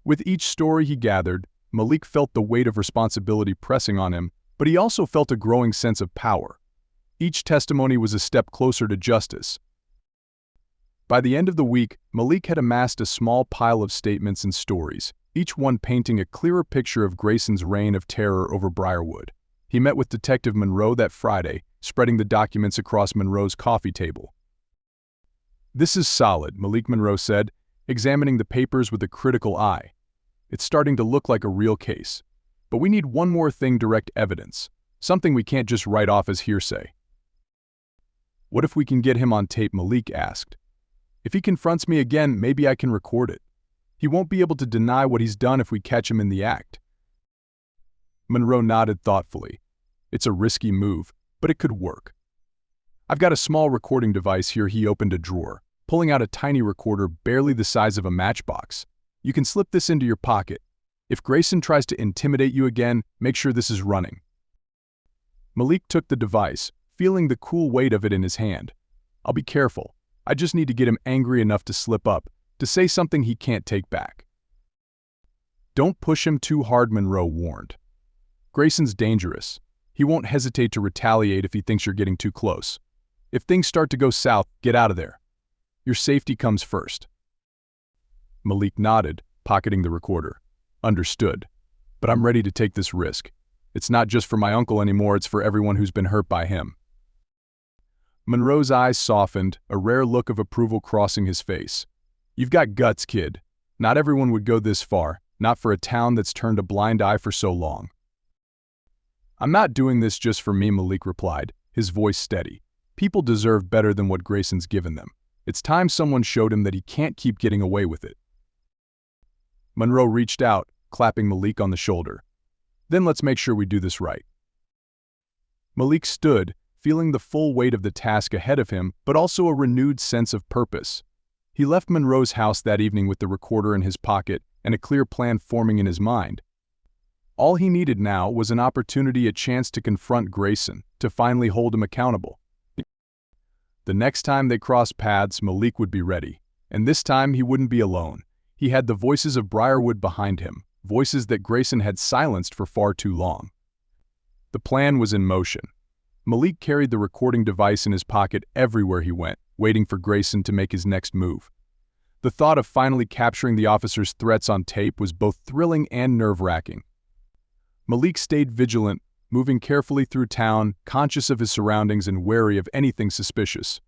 With each story he gathered, Malik felt the weight of responsibility pressing on him, but he also felt a growing sense of power. Each testimony was a step closer to justice. By the end of the week, Malik had amassed a small pile of statements and stories, each one painting a clearer picture of Grayson's reign of terror over Briarwood. He met with Detective Monroe that Friday, spreading the documents across Monroe's coffee table. This is solid, Malik Monroe said, examining the papers with a critical eye. It's starting to look like a real case. But we need one more thing: direct evidence. Something we can't just write off as hearsay. What if we can get him on tape? Malik asked. If he confronts me again, maybe I can record it. He won't be able to deny what he's done if we catch him in the act. Monroe nodded thoughtfully. It's a risky move, but it could work. I've got a small recording device here. He opened a drawer, pulling out a tiny recorder barely the size of a matchbox. You can slip this into your pocket. If Grayson tries to intimidate you again, make sure this is running. Malik took the device, feeling the cool weight of it in his hand. I'll be careful. I just need to get him angry enough to slip up, to say something he can't take back. Don't push him too hard, Monroe warned. Grayson's dangerous. He won't hesitate to retaliate if he thinks you're getting too close. If things start to go south, get out of there. Your safety comes first. Malik nodded, pocketing the recorder. Understood. But I'm ready to take this risk. It's not just for my uncle anymore, it's for everyone who's been hurt by him. Monroe's eyes softened, a rare look of approval crossing his face. You've got guts, kid. Not everyone would go this far, not for a town that's turned a blind eye for so long. I'm not doing this just for me, Malik replied, his voice steady. People deserve better than what Grayson's given them. It's time someone showed him that he can't keep getting away with it. Monroe reached out, clapping Malik on the shoulder. Then let's make sure we do this right. Malik stood, feeling the full weight of the task ahead of him, but also a renewed sense of purpose. He left Monroe's house that evening with the recorder in his pocket and a clear plan forming in his mind. All he needed now was an opportunity, a chance to confront Grayson, to finally hold him accountable. The next time they crossed paths, Malik would be ready, and this time he wouldn't be alone. He had the voices of Briarwood behind him, voices that Grayson had silenced for far too long. The plan was in motion. Malik carried the recording device in his pocket everywhere he went, waiting for Grayson to make his next move. The thought of finally capturing the officer's threats on tape was both thrilling and nerve-wracking. Malik stayed vigilant, moving carefully through town, conscious of his surroundings and wary of anything suspicious.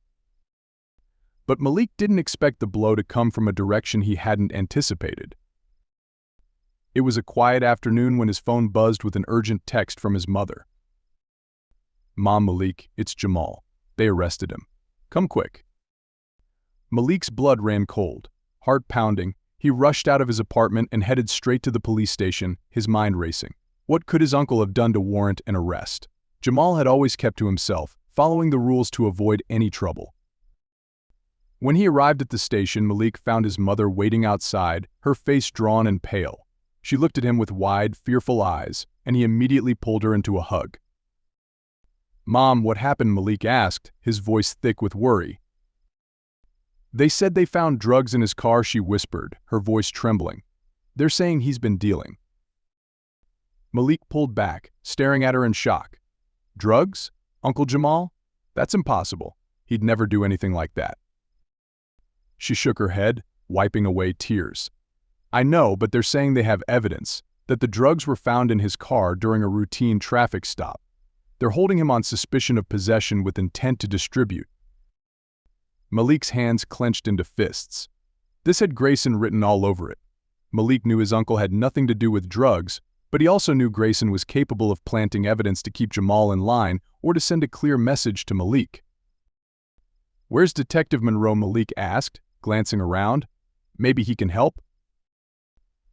But Malik didn't expect the blow to come from a direction he hadn't anticipated. It was a quiet afternoon when his phone buzzed with an urgent text from his mother. "Mom, Malik, it's Jamal. They arrested him. Come quick." Malik's blood ran cold. Heart pounding, he rushed out of his apartment and headed straight to the police station, his mind racing. What could his uncle have done to warrant an arrest? Jamal had always kept to himself, following the rules to avoid any trouble. When he arrived at the station, Malik found his mother waiting outside, her face drawn and pale. She looked at him with wide, fearful eyes, and he immediately pulled her into a hug. "Mom, what happened?" Malik asked, his voice thick with worry. "They said they found drugs in his car," she whispered, her voice trembling. "They're saying he's been dealing." Malik pulled back, staring at her in shock. "Drugs? Uncle Jamal? That's impossible. He'd never do anything like that." She shook her head, wiping away tears. "I know, but they're saying they have evidence that the drugs were found in his car during a routine traffic stop. They're holding him on suspicion of possession with intent to distribute." Malik's hands clenched into fists. This had Grayson written all over it. Malik knew his uncle had nothing to do with drugs, but he also knew Grayson was capable of planting evidence to keep Jamal in line or to send a clear message to Malik. "Where's Detective Monroe?" Malik asked, glancing around. "Maybe he can help?"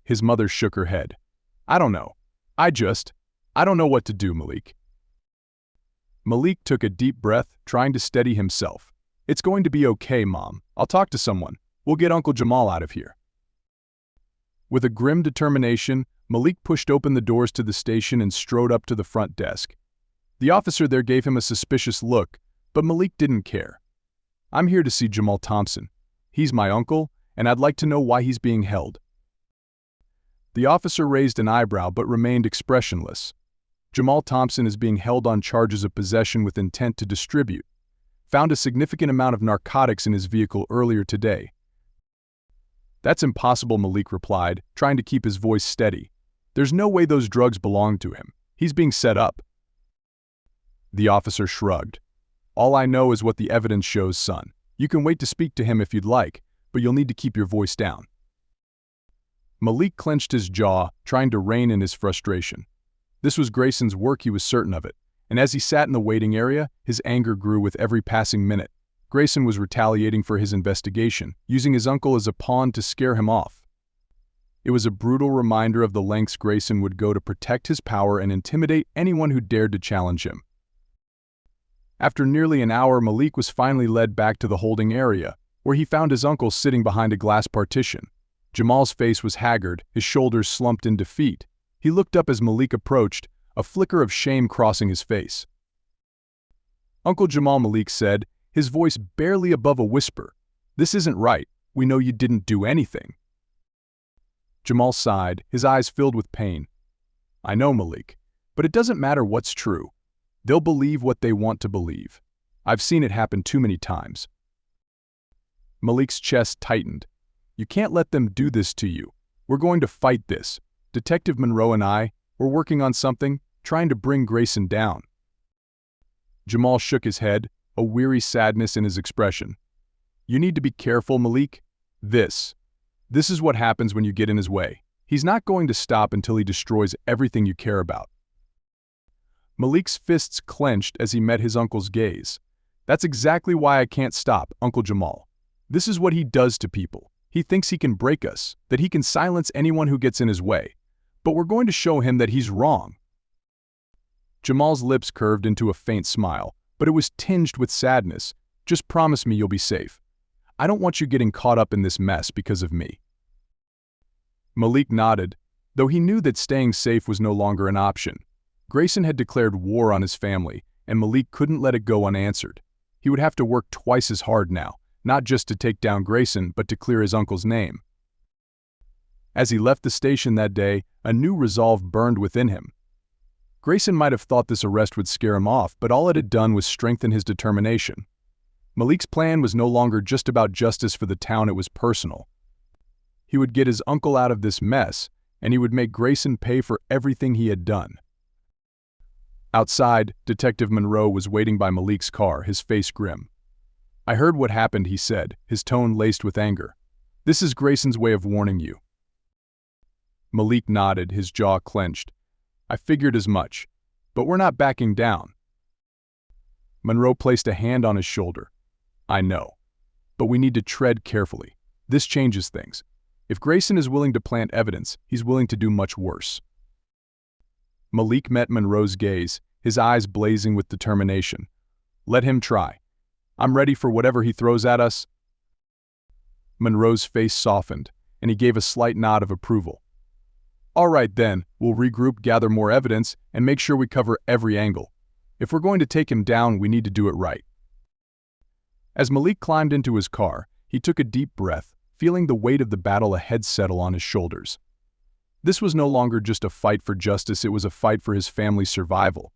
His mother shook her head. "I don't know. I don't know what to do, Malik." Malik took a deep breath, trying to steady himself. "It's going to be okay, Mom. I'll talk to someone. We'll get Uncle Jamal out of here." With a grim determination, Malik pushed open the doors to the station and strode up to the front desk. The officer there gave him a suspicious look, but Malik didn't care. "I'm here to see Jamal Thompson. He's my uncle, and I'd like to know why he's being held." The officer raised an eyebrow but remained expressionless. "Jamal Thompson is being held on charges of possession with intent to distribute. Found a significant amount of narcotics in his vehicle earlier today." "That's impossible," Malik replied, trying to keep his voice steady. "There's no way those drugs belong to him. He's being set up." The officer shrugged. "All I know is what the evidence shows, son. You can wait to speak to him if you'd like, but you'll need to keep your voice down." Malik clenched his jaw, trying to rein in his frustration. This was Grayson's work, he was certain of it, and as he sat in the waiting area, his anger grew with every passing minute. Grayson was retaliating for his investigation, using his uncle as a pawn to scare him off. It was a brutal reminder of the lengths Grayson would go to protect his power and intimidate anyone who dared to challenge him. After nearly an hour, Malik was finally led back to the holding area, where he found his uncle sitting behind a glass partition. Jamal's face was haggard, his shoulders slumped in defeat. He looked up as Malik approached, a flicker of shame crossing his face. "Uncle Jamal," Malik said, his voice barely above a whisper. "This isn't right. We know you didn't do anything." Jamal sighed, his eyes filled with pain. "I know, Malik, but it doesn't matter what's true. They'll believe what they want to believe. I've seen it happen too many times." Malik's chest tightened. "You can't let them do this to you. We're going to fight this. Detective Monroe and I, we're working on something, trying to bring Grayson down." Jamal shook his head, a weary sadness in his expression. "You need to be careful, Malik. This is what happens when you get in his way. He's not going to stop until he destroys everything you care about." Malik's fists clenched as he met his uncle's gaze. "That's exactly why I can't stop, Uncle Jamal. This is what he does to people. He thinks he can break us, that he can silence anyone who gets in his way. But we're going to show him that he's wrong." Jamal's lips curved into a faint smile, but it was tinged with sadness. "Just promise me you'll be safe. I don't want you getting caught up in this mess because of me." Malik nodded, though he knew that staying safe was no longer an option. Grayson had declared war on his family, and Malik couldn't let it go unanswered. He would have to work twice as hard now, not just to take down Grayson, but to clear his uncle's name. As he left the station that day, a new resolve burned within him. Grayson might have thought this arrest would scare him off, but all it had done was strengthen his determination. Malik's plan was no longer just about justice for the town, it was personal. He would get his uncle out of this mess, and he would make Grayson pay for everything he had done. Outside, Detective Monroe was waiting by Malik's car, his face grim. "I heard what happened," he said, his tone laced with anger. "This is Grayson's way of warning you." Malik nodded, his jaw clenched. "I figured as much, but we're not backing down." Monroe placed a hand on his shoulder. "I know, but we need to tread carefully. This changes things. If Grayson is willing to plant evidence, he's willing to do much worse." Malik met Monroe's gaze, his eyes blazing with determination. "Let him try. I'm ready for whatever he throws at us." Monroe's face softened, and he gave a slight nod of approval. "All right then, we'll regroup, gather more evidence, and make sure we cover every angle. If we're going to take him down, we need to do it right." As Malik climbed into his car, he took a deep breath, feeling the weight of the battle ahead settle on his shoulders. This was no longer just a fight for justice, it was a fight for his family's survival.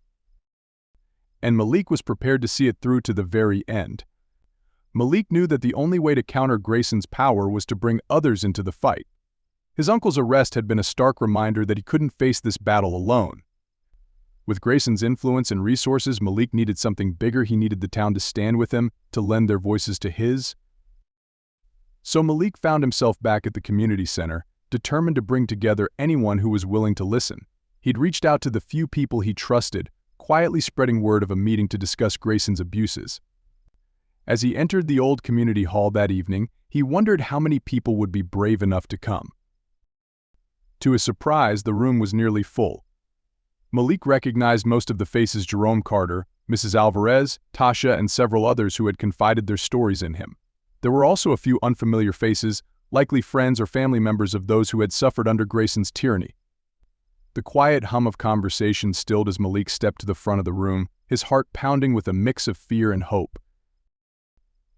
And Malik was prepared to see it through to the very end. Malik knew that the only way to counter Grayson's power was to bring others into the fight. His uncle's arrest had been a stark reminder that he couldn't face this battle alone. With Grayson's influence and resources, Malik needed something bigger. He needed the town to stand with him, to lend their voices to his. So Malik found himself back at the community center, determined to bring together anyone who was willing to listen. He'd reached out to the few people he trusted, quietly spreading word of a meeting to discuss Grayson's abuses. As he entered the old community hall that evening, he wondered how many people would be brave enough to come. To his surprise, the room was nearly full. Malik recognized most of the faces: Jerome Carter, Mrs. Alvarez, Tasha, and several others who had confided their stories in him. There were also a few unfamiliar faces, likely friends or family members of those who had suffered under Grayson's tyranny. The quiet hum of conversation stilled as Malik stepped to the front of the room, his heart pounding with a mix of fear and hope.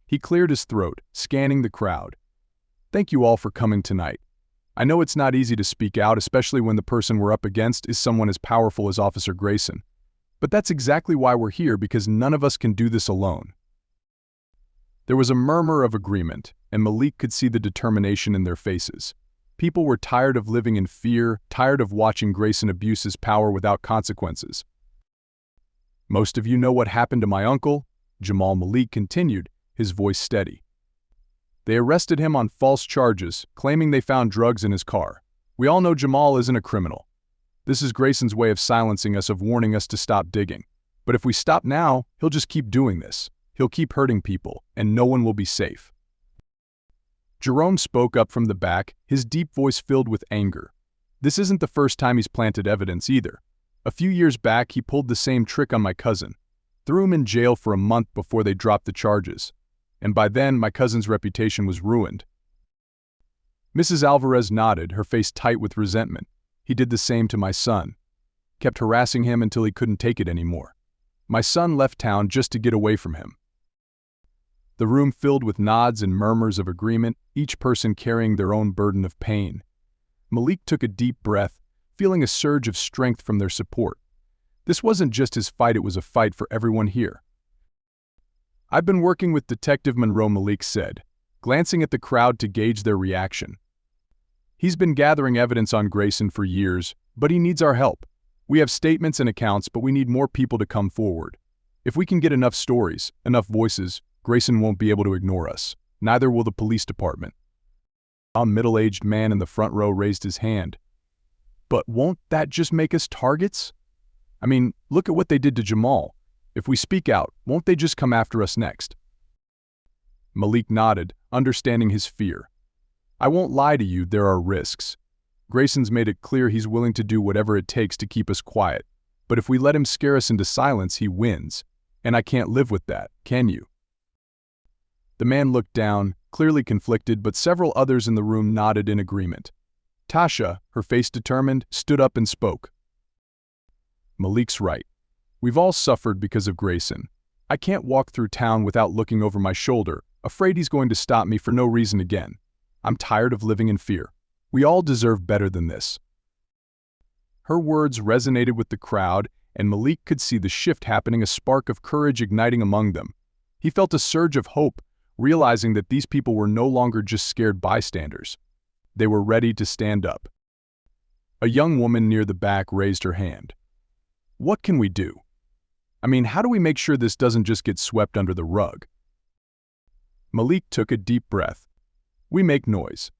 He cleared his throat, scanning the crowd. "Thank you all for coming tonight. I know it's not easy to speak out, especially when the person we're up against is someone as powerful as Officer Grayson. But that's exactly why we're here, because none of us can do this alone." There was a murmur of agreement, and Malik could see the determination in their faces. People were tired of living in fear, tired of watching Grayson abuse his power without consequences. "Most of you know what happened to my uncle," Jamal Malik continued, his voice steady. "They arrested him on false charges, claiming they found drugs in his car. We all know Jamal isn't a criminal. This is Grayson's way of silencing us, of warning us to stop digging. But if we stop now, he'll just keep doing this. He'll keep hurting people, and no one will be safe." Jerome spoke up from the back, his deep voice filled with anger. "This isn't the first time he's planted evidence either. A few years back, he pulled the same trick on my cousin. Threw him in jail for a month before they dropped the charges. And by then, my cousin's reputation was ruined." Mrs. Alvarez nodded, her face tight with resentment. "He did the same to my son. Kept harassing him until he couldn't take it anymore. My son left town just to get away from him." The room filled with nods and murmurs of agreement, each person carrying their own burden of pain. Malik took a deep breath, feeling a surge of strength from their support. This wasn't just his fight, it was a fight for everyone here. "I've been working with Detective Monroe," Malik said, glancing at the crowd to gauge their reaction. "He's been gathering evidence on Grayson for years, but he needs our help. We have statements and accounts, but we need more people to come forward. If we can get enough stories, enough voices, Grayson won't be able to ignore us. Neither will the police department." A middle-aged man in the front row raised his hand. "But won't that just make us targets? I mean, look at what they did to Jamal. If we speak out, won't they just come after us next?" Malik nodded, understanding his fear. "I won't lie to you, there are risks. Grayson's made it clear he's willing to do whatever it takes to keep us quiet. But if we let him scare us into silence, he wins. And I can't live with that, can you?" The man looked down, clearly conflicted, but several others in the room nodded in agreement. Tasha, her face determined, stood up and spoke. "Malik's right. We've all suffered because of Grayson. I can't walk through town without looking over my shoulder, afraid he's going to stop me for no reason again. I'm tired of living in fear. We all deserve better than this." Her words resonated with the crowd, and Malik could see the shift happening, a spark of courage igniting among them. He felt a surge of hope, realizing that these people were no longer just scared bystanders. They were ready to stand up. A young woman near the back raised her hand. "What can we do? I mean, how do we make sure this doesn't just get swept under the rug?" Malik took a deep breath. "We make noise.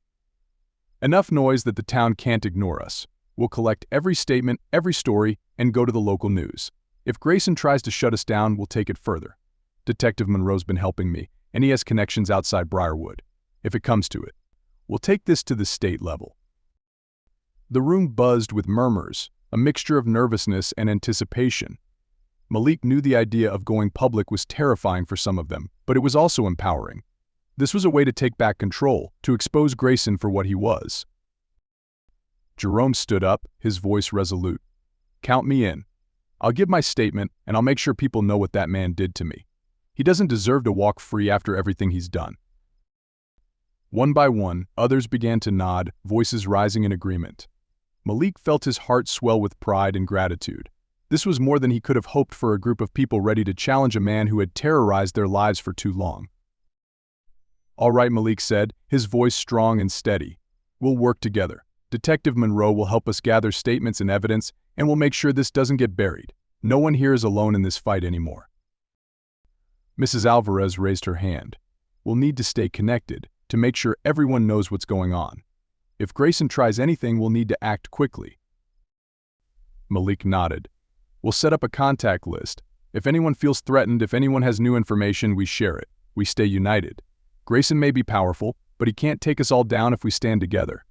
Enough noise that the town can't ignore us. We'll collect every statement, every story, and go to the local news. If Grayson tries to shut us down, we'll take it further. Detective Monroe's been helping me, and he has connections outside Briarwood. If it comes to it, we'll take this to the state level." The room buzzed with murmurs, a mixture of nervousness and anticipation. Malik knew the idea of going public was terrifying for some of them, but it was also empowering. This was a way to take back control, to expose Grayson for what he was. Jerome stood up, his voice resolute. "Count me in. I'll give my statement, and I'll make sure people know what that man did to me. He doesn't deserve to walk free after everything he's done." One by one, others began to nod, voices rising in agreement. Malik felt his heart swell with pride and gratitude. This was more than he could have hoped for a group of people ready to challenge a man who had terrorized their lives for too long. "All right," Malik said, his voice strong and steady. "We'll work together. Detective Monroe will help us gather statements and evidence, and we'll make sure this doesn't get buried. No one here is alone in this fight anymore." Mrs. Alvarez raised her hand. "We'll need to stay connected, to make sure everyone knows what's going on. If Grayson tries anything, we'll need to act quickly." Malik nodded. "We'll set up a contact list. If anyone feels threatened, if anyone has new information, we share it. We stay united. Grayson may be powerful, but he can't take us all down if we stand together."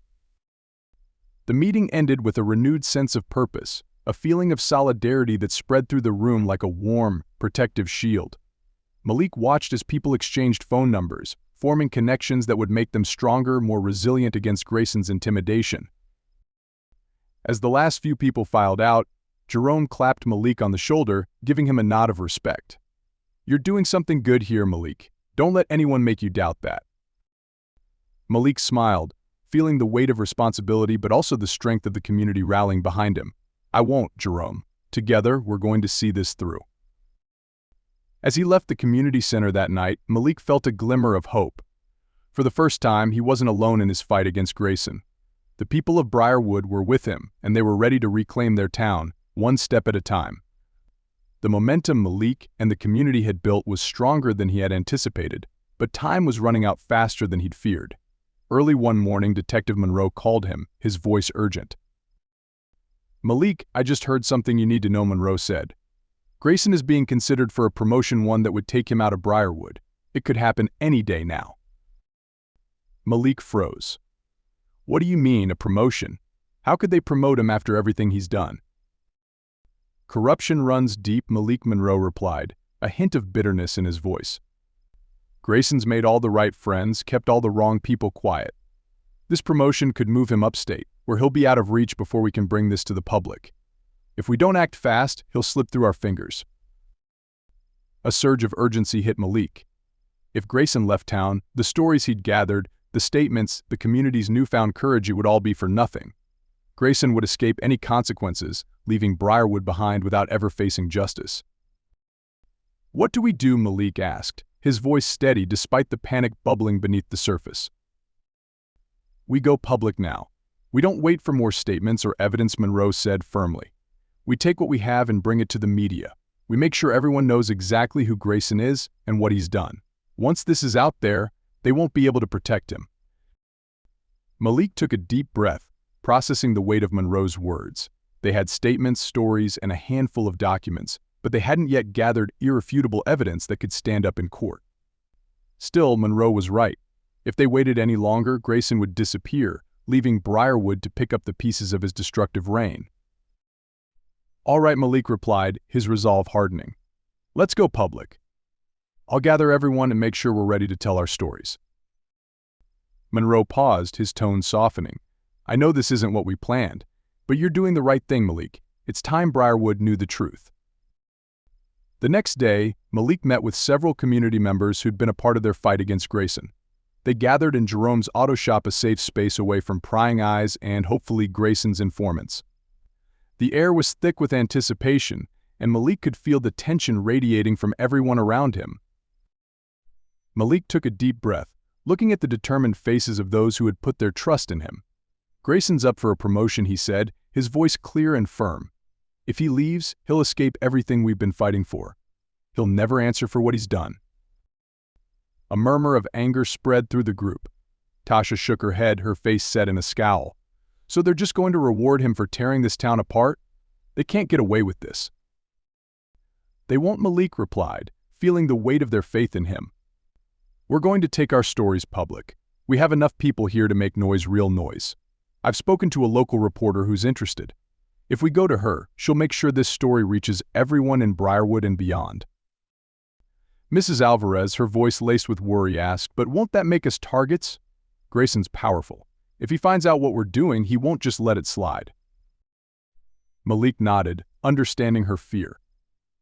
The meeting ended with a renewed sense of purpose, a feeling of solidarity that spread through the room like a warm, protective shield. Malik watched as people exchanged phone numbers, forming connections that would make them stronger, more resilient against Grayson's intimidation. As the last few people filed out, Jerome clapped Malik on the shoulder, giving him a nod of respect. "You're doing something good here, Malik. Don't let anyone make you doubt that." Malik smiled, feeling the weight of responsibility but also the strength of the community rallying behind him. "I won't, Jerome. Together, we're going to see this through." As he left the community center that night, Malik felt a glimmer of hope. For the first time, he wasn't alone in his fight against Grayson. The people of Briarwood were with him, and they were ready to reclaim their town, one step at a time. The momentum Malik and the community had built was stronger than he had anticipated, but time was running out faster than he'd feared. Early one morning, Detective Monroe called him, his voice urgent. "Malik, I just heard something you need to know," Monroe said. "Grayson is being considered for a promotion, one that would take him out of Briarwood. It could happen any day now." Malik froze. "What do you mean, a promotion? How could they promote him after everything he's done?" "Corruption runs deep," Malik Monroe replied, a hint of bitterness in his voice. "Grayson's made all the right friends, kept all the wrong people quiet. This promotion could move him upstate, where he'll be out of reach before we can bring this to the public. If we don't act fast, he'll slip through our fingers." A surge of urgency hit Malik. If Grayson left town, the stories he'd gathered, the statements, the community's newfound courage, it would all be for nothing. Grayson would escape any consequences, leaving Briarwood behind without ever facing justice. "What do we do?" Malik asked, his voice steady despite the panic bubbling beneath the surface. "We go public now. We don't wait for more statements or evidence," Monroe said firmly. "We take what we have and bring it to the media. We make sure everyone knows exactly who Grayson is and what he's done. Once this is out there, they won't be able to protect him." Malik took a deep breath, processing the weight of Monroe's words. They had statements, stories, and a handful of documents, but they hadn't yet gathered irrefutable evidence that could stand up in court. Still, Monroe was right. If they waited any longer, Grayson would disappear, leaving Briarwood to pick up the pieces of his destructive reign. "All right," Malik replied, his resolve hardening. "Let's go public. I'll gather everyone and make sure we're ready to tell our stories." Monroe paused, his tone softening. "I know this isn't what we planned, but you're doing the right thing, Malik. It's time Briarwood knew the truth." The next day, Malik met with several community members who'd been a part of their fight against Grayson. They gathered in Jerome's auto shop, a safe space away from prying eyes and, hopefully, Grayson's informants. The air was thick with anticipation, and Malik could feel the tension radiating from everyone around him. Malik took a deep breath, looking at the determined faces of those who had put their trust in him. "Grayson's up for a promotion," he said, his voice clear and firm. "If he leaves, he'll escape everything we've been fighting for. He'll never answer for what he's done." A murmur of anger spread through the group. Tasha shook her head, her face set in a scowl. "So they're just going to reward him for tearing this town apart? They can't get away with this." "They won't," Malik replied, feeling the weight of their faith in him. "We're going to take our stories public. We have enough people here to make noise, real noise. I've spoken to a local reporter who's interested. If we go to her, she'll make sure this story reaches everyone in Briarwood and beyond." Mrs. Alvarez, her voice laced with worry, asked, "But won't that make us targets?" "Grayson's powerful. If he finds out what we're doing, he won't just let it slide." Malik nodded, understanding her fear.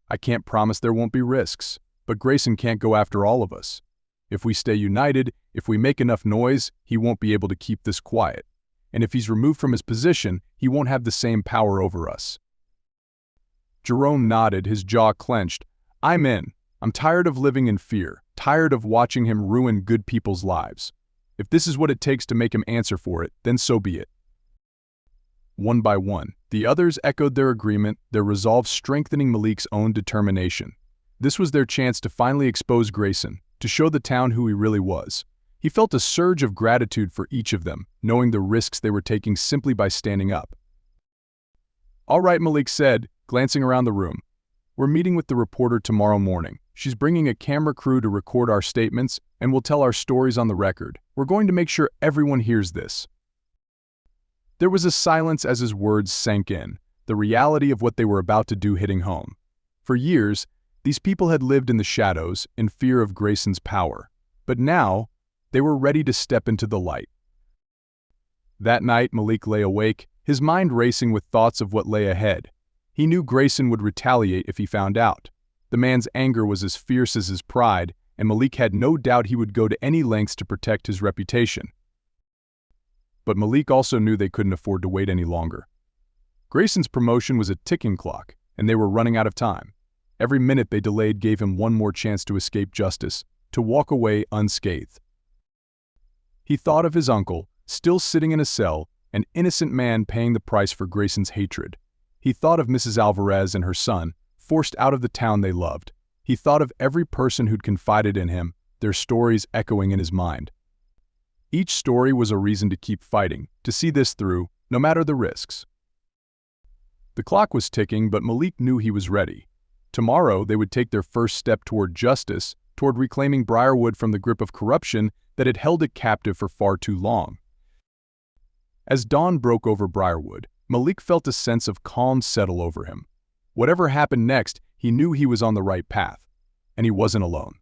"I can't promise there won't be risks, but Grayson can't go after all of us. If we stay united, if we make enough noise, he won't be able to keep this quiet. And if he's removed from his position, he won't have the same power over us." Jerome nodded, his jaw clenched. "I'm in. I'm tired of living in fear, tired of watching him ruin good people's lives. If this is what it takes to make him answer for it, then so be it." One by one, the others echoed their agreement, their resolve strengthening Malik's own determination. This was their chance to finally expose Grayson, to show the town who he really was. He felt a surge of gratitude for each of them, knowing the risks they were taking simply by standing up. "All right," Malik said, glancing around the room. "We're meeting with the reporter tomorrow morning. She's bringing a camera crew to record our statements, and we'll tell our stories on the record. We're going to make sure everyone hears this." There was a silence as his words sank in, the reality of what they were about to do hitting home. For years, these people had lived in the shadows, in fear of Grayson's power. But now, they were ready to step into the light. That night, Malik lay awake, his mind racing with thoughts of what lay ahead. He knew Grayson would retaliate if he found out. The man's anger was as fierce as his pride, and Malik had no doubt he would go to any lengths to protect his reputation. But Malik also knew they couldn't afford to wait any longer. Grayson's promotion was a ticking clock, and they were running out of time. Every minute they delayed gave him one more chance to escape justice, to walk away unscathed. He thought of his uncle, still sitting in a cell, an innocent man paying the price for Grayson's hatred. He thought of Mrs. Alvarez and her son, forced out of the town they loved. He thought of every person who'd confided in him, their stories echoing in his mind. Each story was a reason to keep fighting, to see this through, no matter the risks. The clock was ticking, but Malik knew he was ready. Tomorrow they would take their first step toward justice, toward reclaiming Briarwood from the grip of corruption that had held it captive for far too long. As dawn broke over Briarwood, Malik felt a sense of calm settle over him. Whatever happened next, he knew he was on the right path, and he wasn't alone.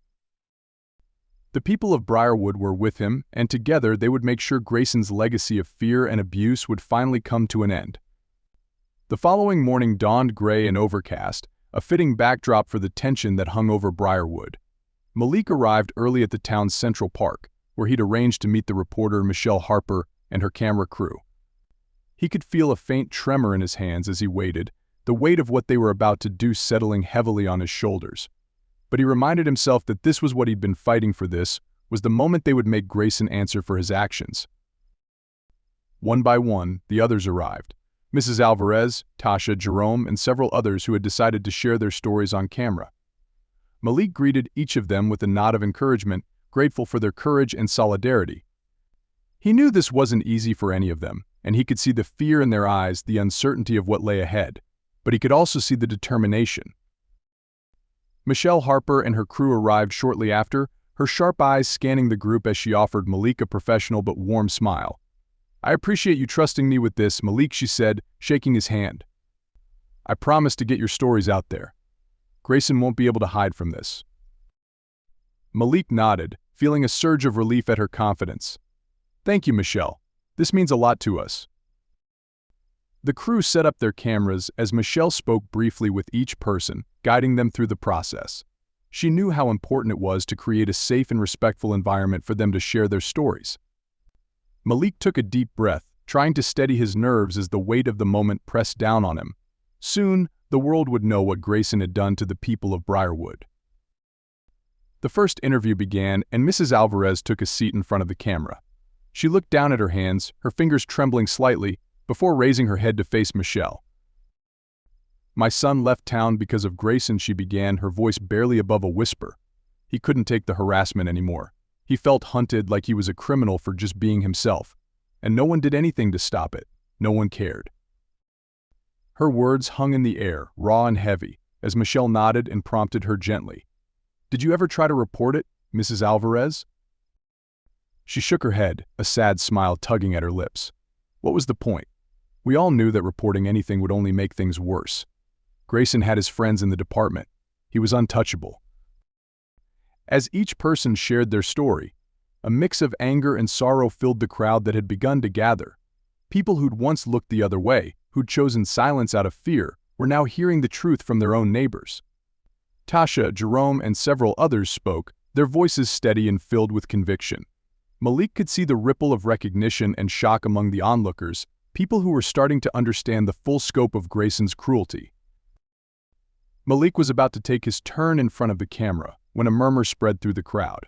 The people of Briarwood were with him, and together they would make sure Grayson's legacy of fear and abuse would finally come to an end. The following morning dawned gray and overcast, a fitting backdrop for the tension that hung over Briarwood. Malik arrived early at the town's Central Park, where he'd arranged to meet the reporter Michelle Harper and her camera crew. He could feel a faint tremor in his hands as he waited, the weight of what they were about to do settling heavily on his shoulders. But he reminded himself that this was what he'd been fighting for. This was the moment they would make Grayson answer for his actions. One by one, the others arrived. Mrs. Alvarez, Tasha, Jerome, and several others who had decided to share their stories on camera. Malik greeted each of them with a nod of encouragement, grateful for their courage and solidarity. He knew this wasn't easy for any of them, and he could see the fear in their eyes, the uncertainty of what lay ahead. But he could also see the determination. Michelle Harper and her crew arrived shortly after, her sharp eyes scanning the group as she offered Malik a professional but warm smile. "I appreciate you trusting me with this, Malik," she said, shaking his hand. "I promise to get your stories out there. Grayson won't be able to hide from this." Malik nodded, feeling a surge of relief at her confidence. "Thank you, Michelle. This means a lot to us." The crew set up their cameras as Michelle spoke briefly with each person, guiding them through the process. She knew how important it was to create a safe and respectful environment for them to share their stories. Malik took a deep breath, trying to steady his nerves as the weight of the moment pressed down on him. Soon, the world would know what Grayson had done to the people of Briarwood. The first interview began, and Mrs. Alvarez took a seat in front of the camera. She looked down at her hands, her fingers trembling slightly, before raising her head to face Michelle. "My son left town because of Grayson," she began, her voice barely above a whisper. He couldn't take the harassment anymore. He felt hunted like he was a criminal for just being himself. And no one did anything to stop it. No one cared. Her words hung in the air, raw and heavy, as Michelle nodded and prompted her gently. "Did you ever try to report it, Mrs. Alvarez?" She shook her head, a sad smile tugging at her lips. What was the point? We all knew that reporting anything would only make things worse. Grayson had his friends in the department. He was untouchable. As each person shared their story, a mix of anger and sorrow filled the crowd that had begun to gather. People who'd once looked the other way, who'd chosen silence out of fear, were now hearing the truth from their own neighbors. Tasha, Jerome, and several others spoke, their voices steady and filled with conviction. Malik could see the ripple of recognition and shock among the onlookers, people who were starting to understand the full scope of Grayson's cruelty. Malik was about to take his turn in front of the camera when a murmur spread through the crowd.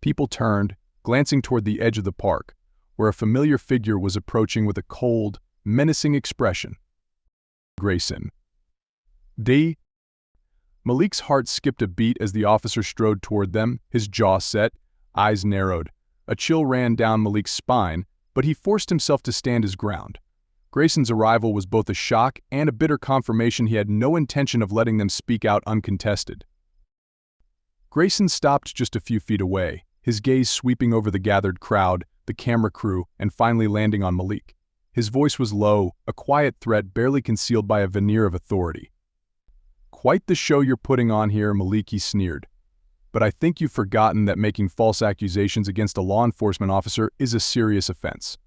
People turned, glancing toward the edge of the park, where a familiar figure was approaching with a cold, menacing expression. Grayson. D. Malik's heart skipped a beat as the officer strode toward them, his jaw set, eyes narrowed. A chill ran down Malik's spine, but he forced himself to stand his ground. Grayson's arrival was both a shock and a bitter confirmation he had no intention of letting them speak out uncontested. Grayson stopped just a few feet away, his gaze sweeping over the gathered crowd, the camera crew, and finally landing on Malik. His voice was low, a quiet threat barely concealed by a veneer of authority. "Quite the show you're putting on here," Malik sneered. "But I think you've forgotten that making false accusations against a law enforcement officer is a serious offense."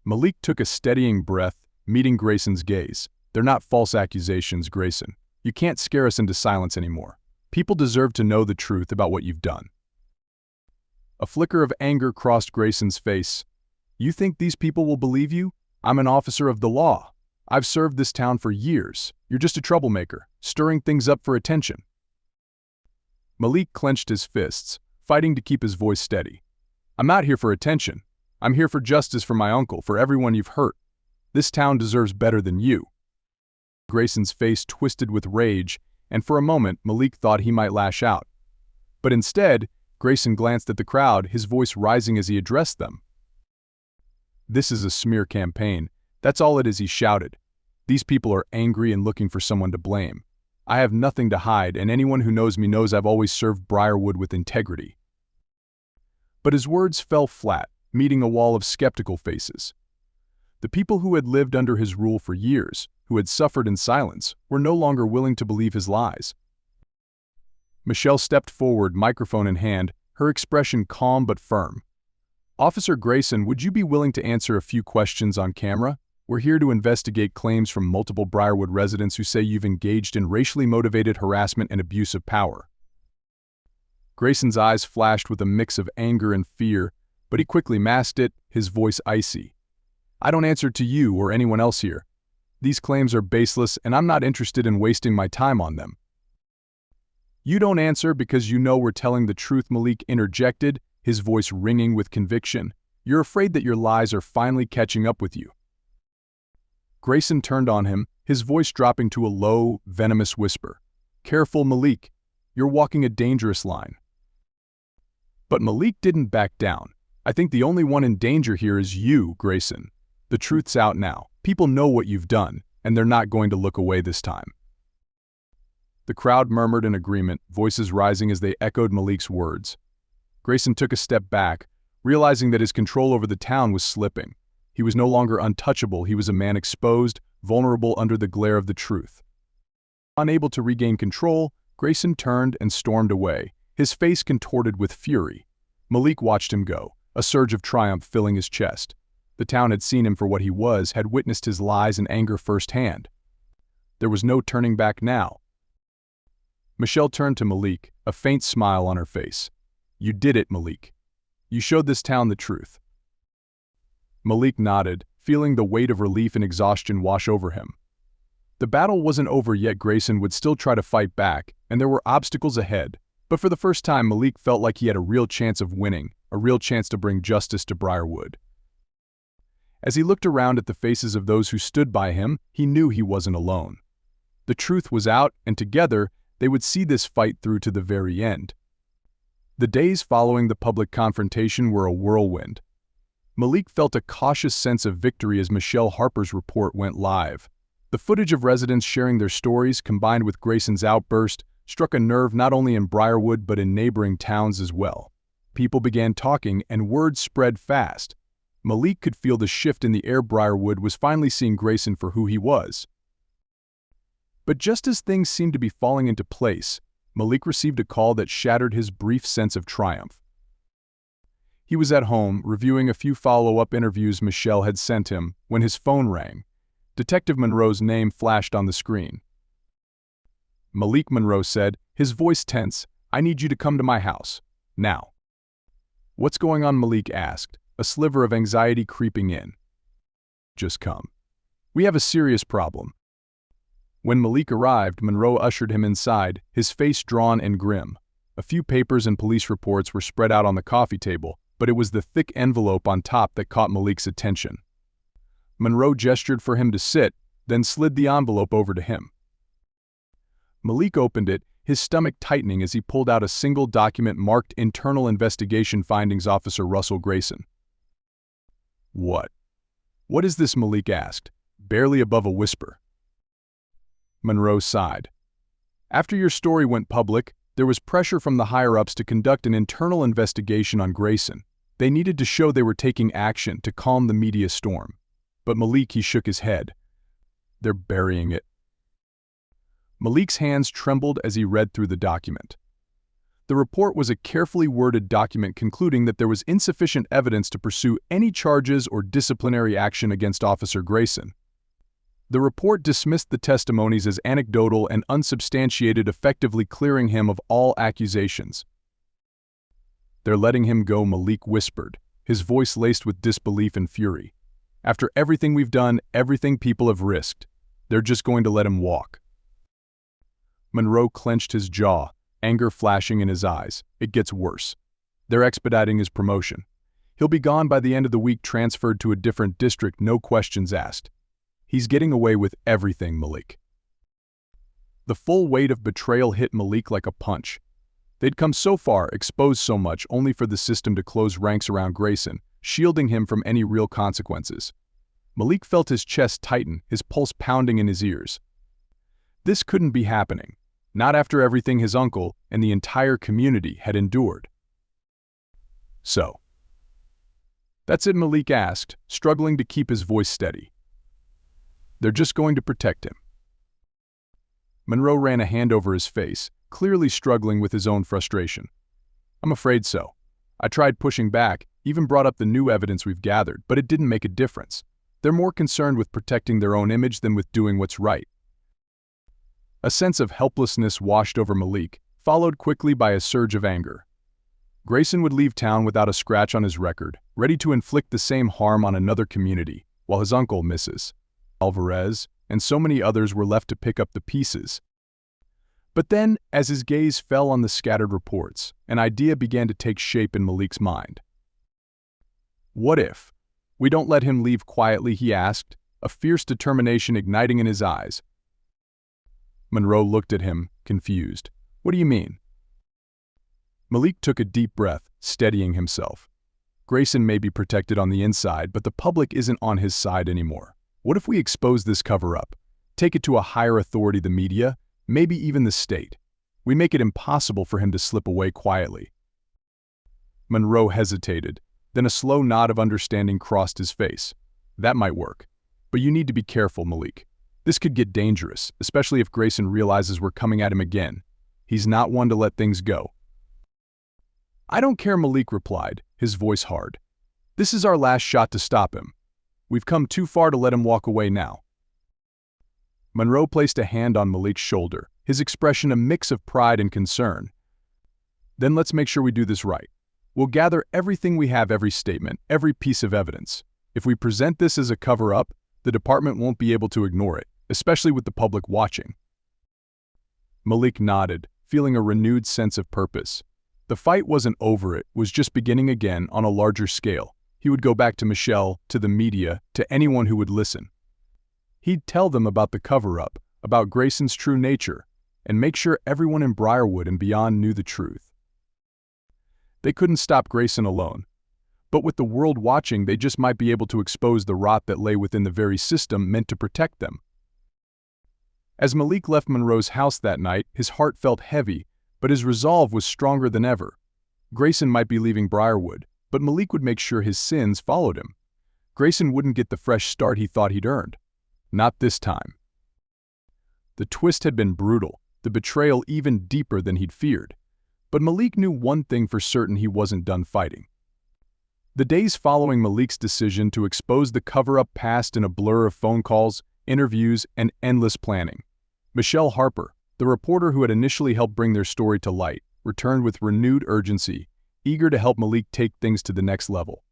Malik took a steadying breath, meeting Grayson's gaze. "They're not false accusations, Grayson. You can't scare us into silence anymore. People deserve to know the truth about what you've done." A flicker of anger crossed Grayson's face. "You think these people will believe you? I'm an officer of the law. I've served this town for years. You're just a troublemaker, stirring things up for attention." Malik clenched his fists, fighting to keep his voice steady. "I'm not here for attention. I'm here for justice for my uncle, for everyone you've hurt. This town deserves better than you." Grayson's face twisted with rage, and for a moment Malik thought he might lash out. But instead, Grayson glanced at the crowd, his voice rising as he addressed them. "This is a smear campaign. That's all it is," he shouted. "These people are angry and looking for someone to blame. I have nothing to hide, and anyone who knows me knows I've always served Briarwood with integrity." But his words fell flat, meeting a wall of skeptical faces. The people who had lived under his rule for years, who had suffered in silence, were no longer willing to believe his lies. Michelle stepped forward, microphone in hand, her expression calm but firm. "Officer Grayson, would you be willing to answer a few questions on camera? We're here to investigate claims from multiple Briarwood residents who say you've engaged in racially motivated harassment and abuse of power." Grayson's eyes flashed with a mix of anger and fear, but he quickly masked it, his voice icy. "I don't answer to you or anyone else here. These claims are baseless, and I'm not interested in wasting my time on them." "You don't answer because you know we're telling the truth," Malik interjected, his voice ringing with conviction. "You're afraid that your lies are finally catching up with you." Grayson turned on him, his voice dropping to a low, venomous whisper. "Careful, Malik. You're walking a dangerous line." But Malik didn't back down. "I think the only one in danger here is you, Grayson. The truth's out now. People know what you've done, and they're not going to look away this time." The crowd murmured in agreement, voices rising as they echoed Malik's words. Grayson took a step back, realizing that his control over the town was slipping. He was no longer untouchable, he was a man exposed, vulnerable under the glare of the truth. Unable to regain control, Grayson turned and stormed away, his face contorted with fury. Malik watched him go, a surge of triumph filling his chest. The town had seen him for what he was, had witnessed his lies and anger firsthand. There was no turning back now. Michelle turned to Malik, a faint smile on her face. "You did it, Malik. You showed this town the truth." Malik nodded, feeling the weight of relief and exhaustion wash over him. The battle wasn't over yet. Grayson would still try to fight back, and there were obstacles ahead. But for the first time, Malik felt like he had a real chance of winning, a real chance to bring justice to Briarwood. As he looked around at the faces of those who stood by him, he knew he wasn't alone. The truth was out, and together, they would see this fight through to the very end. The days following the public confrontation were a whirlwind. Malik felt a cautious sense of victory as Michelle Harper's report went live. The footage of residents sharing their stories, combined with Grayson's outburst, struck a nerve not only in Briarwood but in neighboring towns as well. People began talking, and word spread fast. Malik could feel the shift in the air. Briarwood was finally seeing Grayson for who he was. But just as things seemed to be falling into place, Malik received a call that shattered his brief sense of triumph. He was at home, reviewing a few follow-up interviews Michelle had sent him, when his phone rang. Detective Monroe's name flashed on the screen. Malik, Monroe said, his voice tense. "I need you to come to my house. Now." "What's going on?" Malik asked, a sliver of anxiety creeping in. "Just come. We have a serious problem." When Malik arrived, Monroe ushered him inside, his face drawn and grim. A few papers and police reports were spread out on the coffee table, but it was the thick envelope on top that caught Malik's attention. Monroe gestured for him to sit, then slid the envelope over to him. Malik opened it, his stomach tightening as he pulled out a single document marked Internal Investigation Findings, Officer Russell Grayson. "What is this?" Malik asked, barely above a whisper. Monroe sighed. "After your story went public, there was pressure from the higher-ups to conduct an internal investigation on Grayson. They needed to show they were taking action to calm the media storm." But Malik, he shook his head. "They're burying it." Malik's hands trembled as he read through the document. The report was a carefully worded document concluding that there was insufficient evidence to pursue any charges or disciplinary action against Officer Grayson. The report dismissed the testimonies as anecdotal and unsubstantiated, effectively clearing him of all accusations. "They're letting him go," Malik whispered, his voice laced with disbelief and fury. "After everything we've done, everything people have risked, they're just going to let him walk." Monroe clenched his jaw, anger flashing in his eyes. "It gets worse. They're expediting his promotion. He'll be gone by the end of the week, transferred to a different district, no questions asked. He's getting away with everything, Malik." The full weight of betrayal hit Malik like a punch. They'd come so far, exposed so much, only for the system to close ranks around Grayson, shielding him from any real consequences. Malik felt his chest tighten, his pulse pounding in his ears. This couldn't be happening, not after everything his uncle and the entire community had endured. "So, that's it?" Malik asked, struggling to keep his voice steady. "They're just going to protect him." Monroe ran a hand over his face, clearly struggling with his own frustration. "I'm afraid so. I tried pushing back, even brought up the new evidence we've gathered, but it didn't make a difference. They're more concerned with protecting their own image than with doing what's right." A sense of helplessness washed over Malik, followed quickly by a surge of anger. Grayson would leave town without a scratch on his record, ready to inflict the same harm on another community, while his uncle, Mrs. Alvarez, and so many others were left to pick up the pieces. But then, as his gaze fell on the scattered reports, an idea began to take shape in Malik's mind. "What if we don't let him leave quietly?" he asked, a fierce determination igniting in his eyes. Monroe looked at him, confused. "What do you mean?" Malik took a deep breath, steadying himself. Grayson may be protected on the inside, but the public isn't on his side anymore. What if we expose this cover-up, take it to a higher authority, the media, maybe even the state? We make it impossible for him to slip away quietly. Monroe hesitated, then a slow nod of understanding crossed his face. "That might work. But you need to be careful, Malik. This could get dangerous, especially if Grayson realizes we're coming at him again. He's not one to let things go." "I don't care," Malik replied, his voice hard. "This is our last shot to stop him. We've come too far to let him walk away now." Monroe placed a hand on Malik's shoulder, his expression a mix of pride and concern. "Then let's make sure we do this right. We'll gather everything we have, every statement, every piece of evidence. If we present this as a cover-up, the department won't be able to ignore it, especially with the public watching." Malik nodded, feeling a renewed sense of purpose. The fight wasn't over, it was just beginning again on a larger scale. He would go back to Michelle, to the media, to anyone who would listen. He'd tell them about the cover-up, about Grayson's true nature, and make sure everyone in Briarwood and beyond knew the truth. They couldn't stop Grayson alone. But with the world watching, they just might be able to expose the rot that lay within the very system meant to protect them. As Malik left Monroe's house that night, his heart felt heavy, but his resolve was stronger than ever. Grayson might be leaving Briarwood, but Malik would make sure his sins followed him. Grayson wouldn't get the fresh start he thought he'd earned. Not this time. The twist had been brutal, the betrayal even deeper than he'd feared. But Malik knew one thing for certain: he wasn't done fighting. The days following Malik's decision to expose the cover-up passed in a blur of phone calls, interviews, and endless planning. Michelle Harper, the reporter who had initially helped bring their story to light, returned with renewed urgency, eager to help Malik take things to the next level.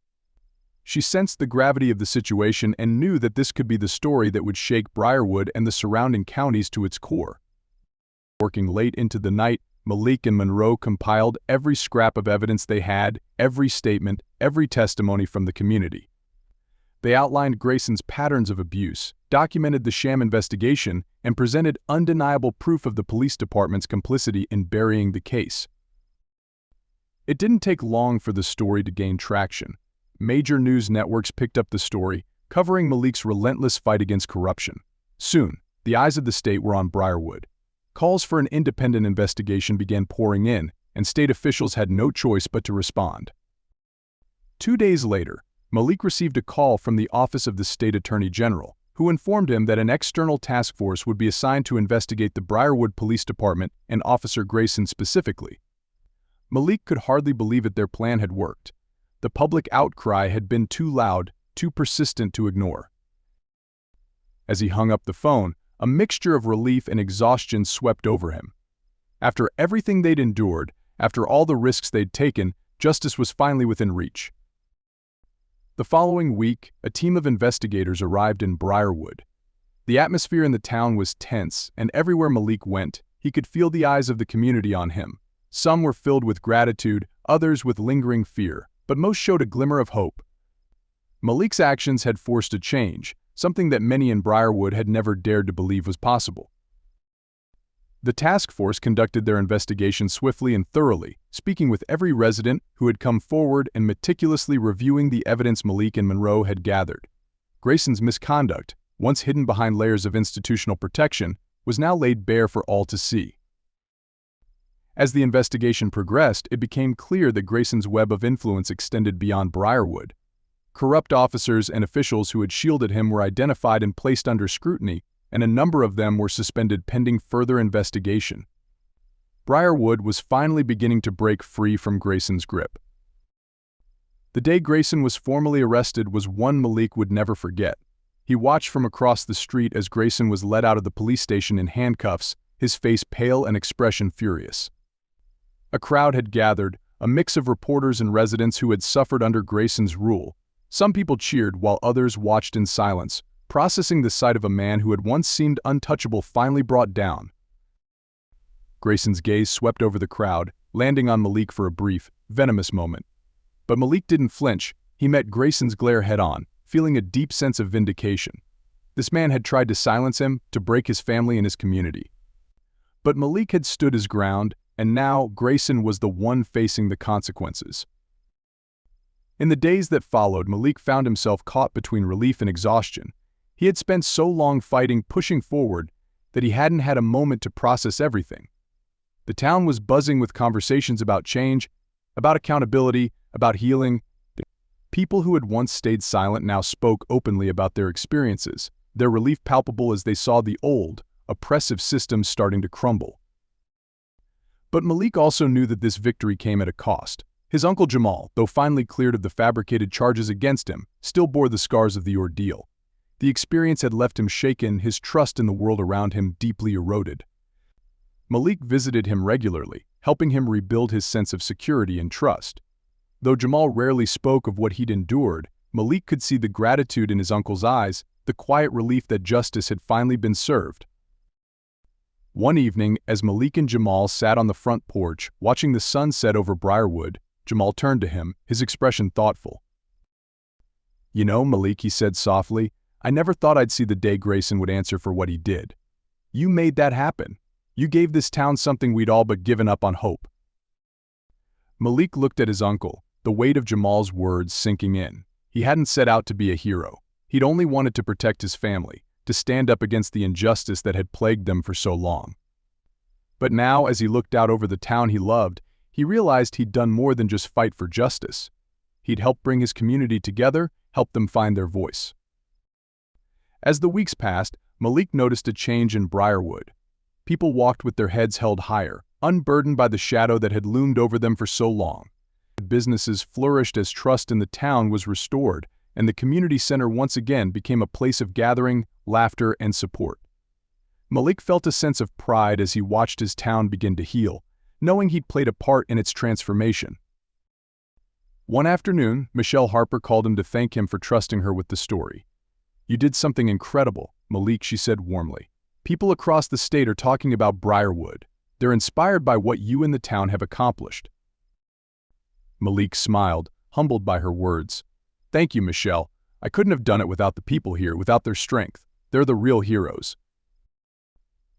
She sensed the gravity of the situation and knew that this could be the story that would shake Briarwood and the surrounding counties to its core. Working late into the night, Malik and Monroe compiled every scrap of evidence they had, every statement, every testimony from the community. They outlined Grayson's patterns of abuse, documented the sham investigation, and presented undeniable proof of the police department's complicity in burying the case. It didn't take long for the story to gain traction. Major news networks picked up the story, covering Malik's relentless fight against corruption. Soon, the eyes of the state were on Briarwood. Calls for an independent investigation began pouring in, and state officials had no choice but to respond. 2 days later, Malik received a call from the Office of the State Attorney General, who informed him that an external task force would be assigned to investigate the Briarwood Police Department and Officer Grayson specifically. Malik could hardly believe it. Their plan had worked. The public outcry had been too loud, too persistent to ignore. As he hung up the phone, a mixture of relief and exhaustion swept over him. After everything they'd endured, after all the risks they'd taken, justice was finally within reach. The following week, a team of investigators arrived in Briarwood. The atmosphere in the town was tense, and everywhere Malik went, he could feel the eyes of the community on him. Some were filled with gratitude, others with lingering fear, but most showed a glimmer of hope. Malik's actions had forced a change, something that many in Briarwood had never dared to believe was possible. The task force conducted their investigation swiftly and thoroughly, speaking with every resident who had come forward and meticulously reviewing the evidence Malik and Monroe had gathered. Grayson's misconduct, once hidden behind layers of institutional protection, was now laid bare for all to see. As the investigation progressed, it became clear that Grayson's web of influence extended beyond Briarwood. Corrupt officers and officials who had shielded him were identified and placed under scrutiny, and a number of them were suspended pending further investigation. Briarwood was finally beginning to break free from Grayson's grip. The day Grayson was formally arrested was one Malik would never forget. He watched from across the street as Grayson was led out of the police station in handcuffs, his face pale and expression furious. A crowd had gathered, a mix of reporters and residents who had suffered under Grayson's rule. Some people cheered while others watched in silence, processing the sight of a man who had once seemed untouchable finally brought down. Grayson's gaze swept over the crowd, landing on Malik for a brief, venomous moment. But Malik didn't flinch. He met Grayson's glare head-on, feeling a deep sense of vindication. This man had tried to silence him, to break his family and his community. But Malik had stood his ground, and now Grayson was the one facing the consequences. In the days that followed, Malik found himself caught between relief and exhaustion. He had spent so long fighting, pushing forward, that he hadn't had a moment to process everything. The town was buzzing with conversations about change, about accountability, about healing. People who had once stayed silent now spoke openly about their experiences, their relief palpable as they saw the old, oppressive system starting to crumble. But Malik also knew that this victory came at a cost. His uncle Jamal, though finally cleared of the fabricated charges against him, still bore the scars of the ordeal. The experience had left him shaken, his trust in the world around him deeply eroded. Malik visited him regularly, helping him rebuild his sense of security and trust. Though Jamal rarely spoke of what he'd endured, Malik could see the gratitude in his uncle's eyes, the quiet relief that justice had finally been served. One evening, as Malik and Jamal sat on the front porch, watching the sun set over Briarwood, Jamal turned to him, his expression thoughtful. "You know, Malik," he said softly, "I never thought I'd see the day Grayson would answer for what he did. You made that happen. You gave this town something we'd all but given up on hope." Malik looked at his uncle, the weight of Jamal's words sinking in. He hadn't set out to be a hero. He'd only wanted to protect his family, to stand up against the injustice that had plagued them for so long. But now, as he looked out over the town he loved, he realized he'd done more than just fight for justice. He'd helped bring his community together, helped them find their voice. As the weeks passed, Malik noticed a change in Briarwood. People walked with their heads held higher, unburdened by the shadow that had loomed over them for so long. Businesses flourished as trust in the town was restored, and the community center once again became a place of gathering, laughter, and support. Malik felt a sense of pride as he watched his town begin to heal, knowing he'd played a part in its transformation. One afternoon, Michelle Harper called him to thank him for trusting her with the story. "You did something incredible, Malik," she said warmly. "People across the state are talking about Briarwood. They're inspired by what you and the town have accomplished." Malik smiled, humbled by her words. "Thank you, Michelle. I couldn't have done it without the people here, without their strength. They're the real heroes."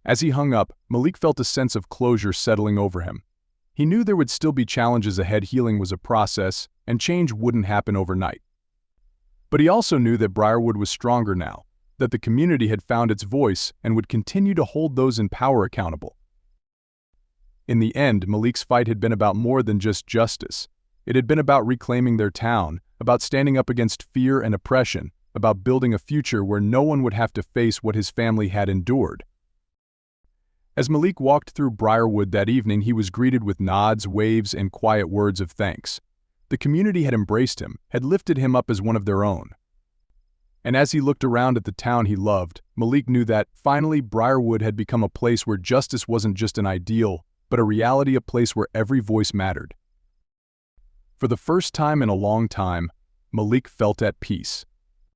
As he hung up, Malik felt a sense of closure settling over him. He knew there would still be challenges ahead. Healing was a process, and change wouldn't happen overnight. But he also knew that Briarwood was stronger now, that the community had found its voice and would continue to hold those in power accountable. In the end, Malik's fight had been about more than just justice. It had been about reclaiming their town, about standing up against fear and oppression, about building a future where no one would have to face what his family had endured. As Malik walked through Briarwood that evening, he was greeted with nods, waves, and quiet words of thanks. The community had embraced him, had lifted him up as one of their own. And as he looked around at the town he loved, Malik knew that, finally, Briarwood had become a place where justice wasn't just an ideal, but a reality, a place where every voice mattered. For the first time in a long time, Malik felt at peace.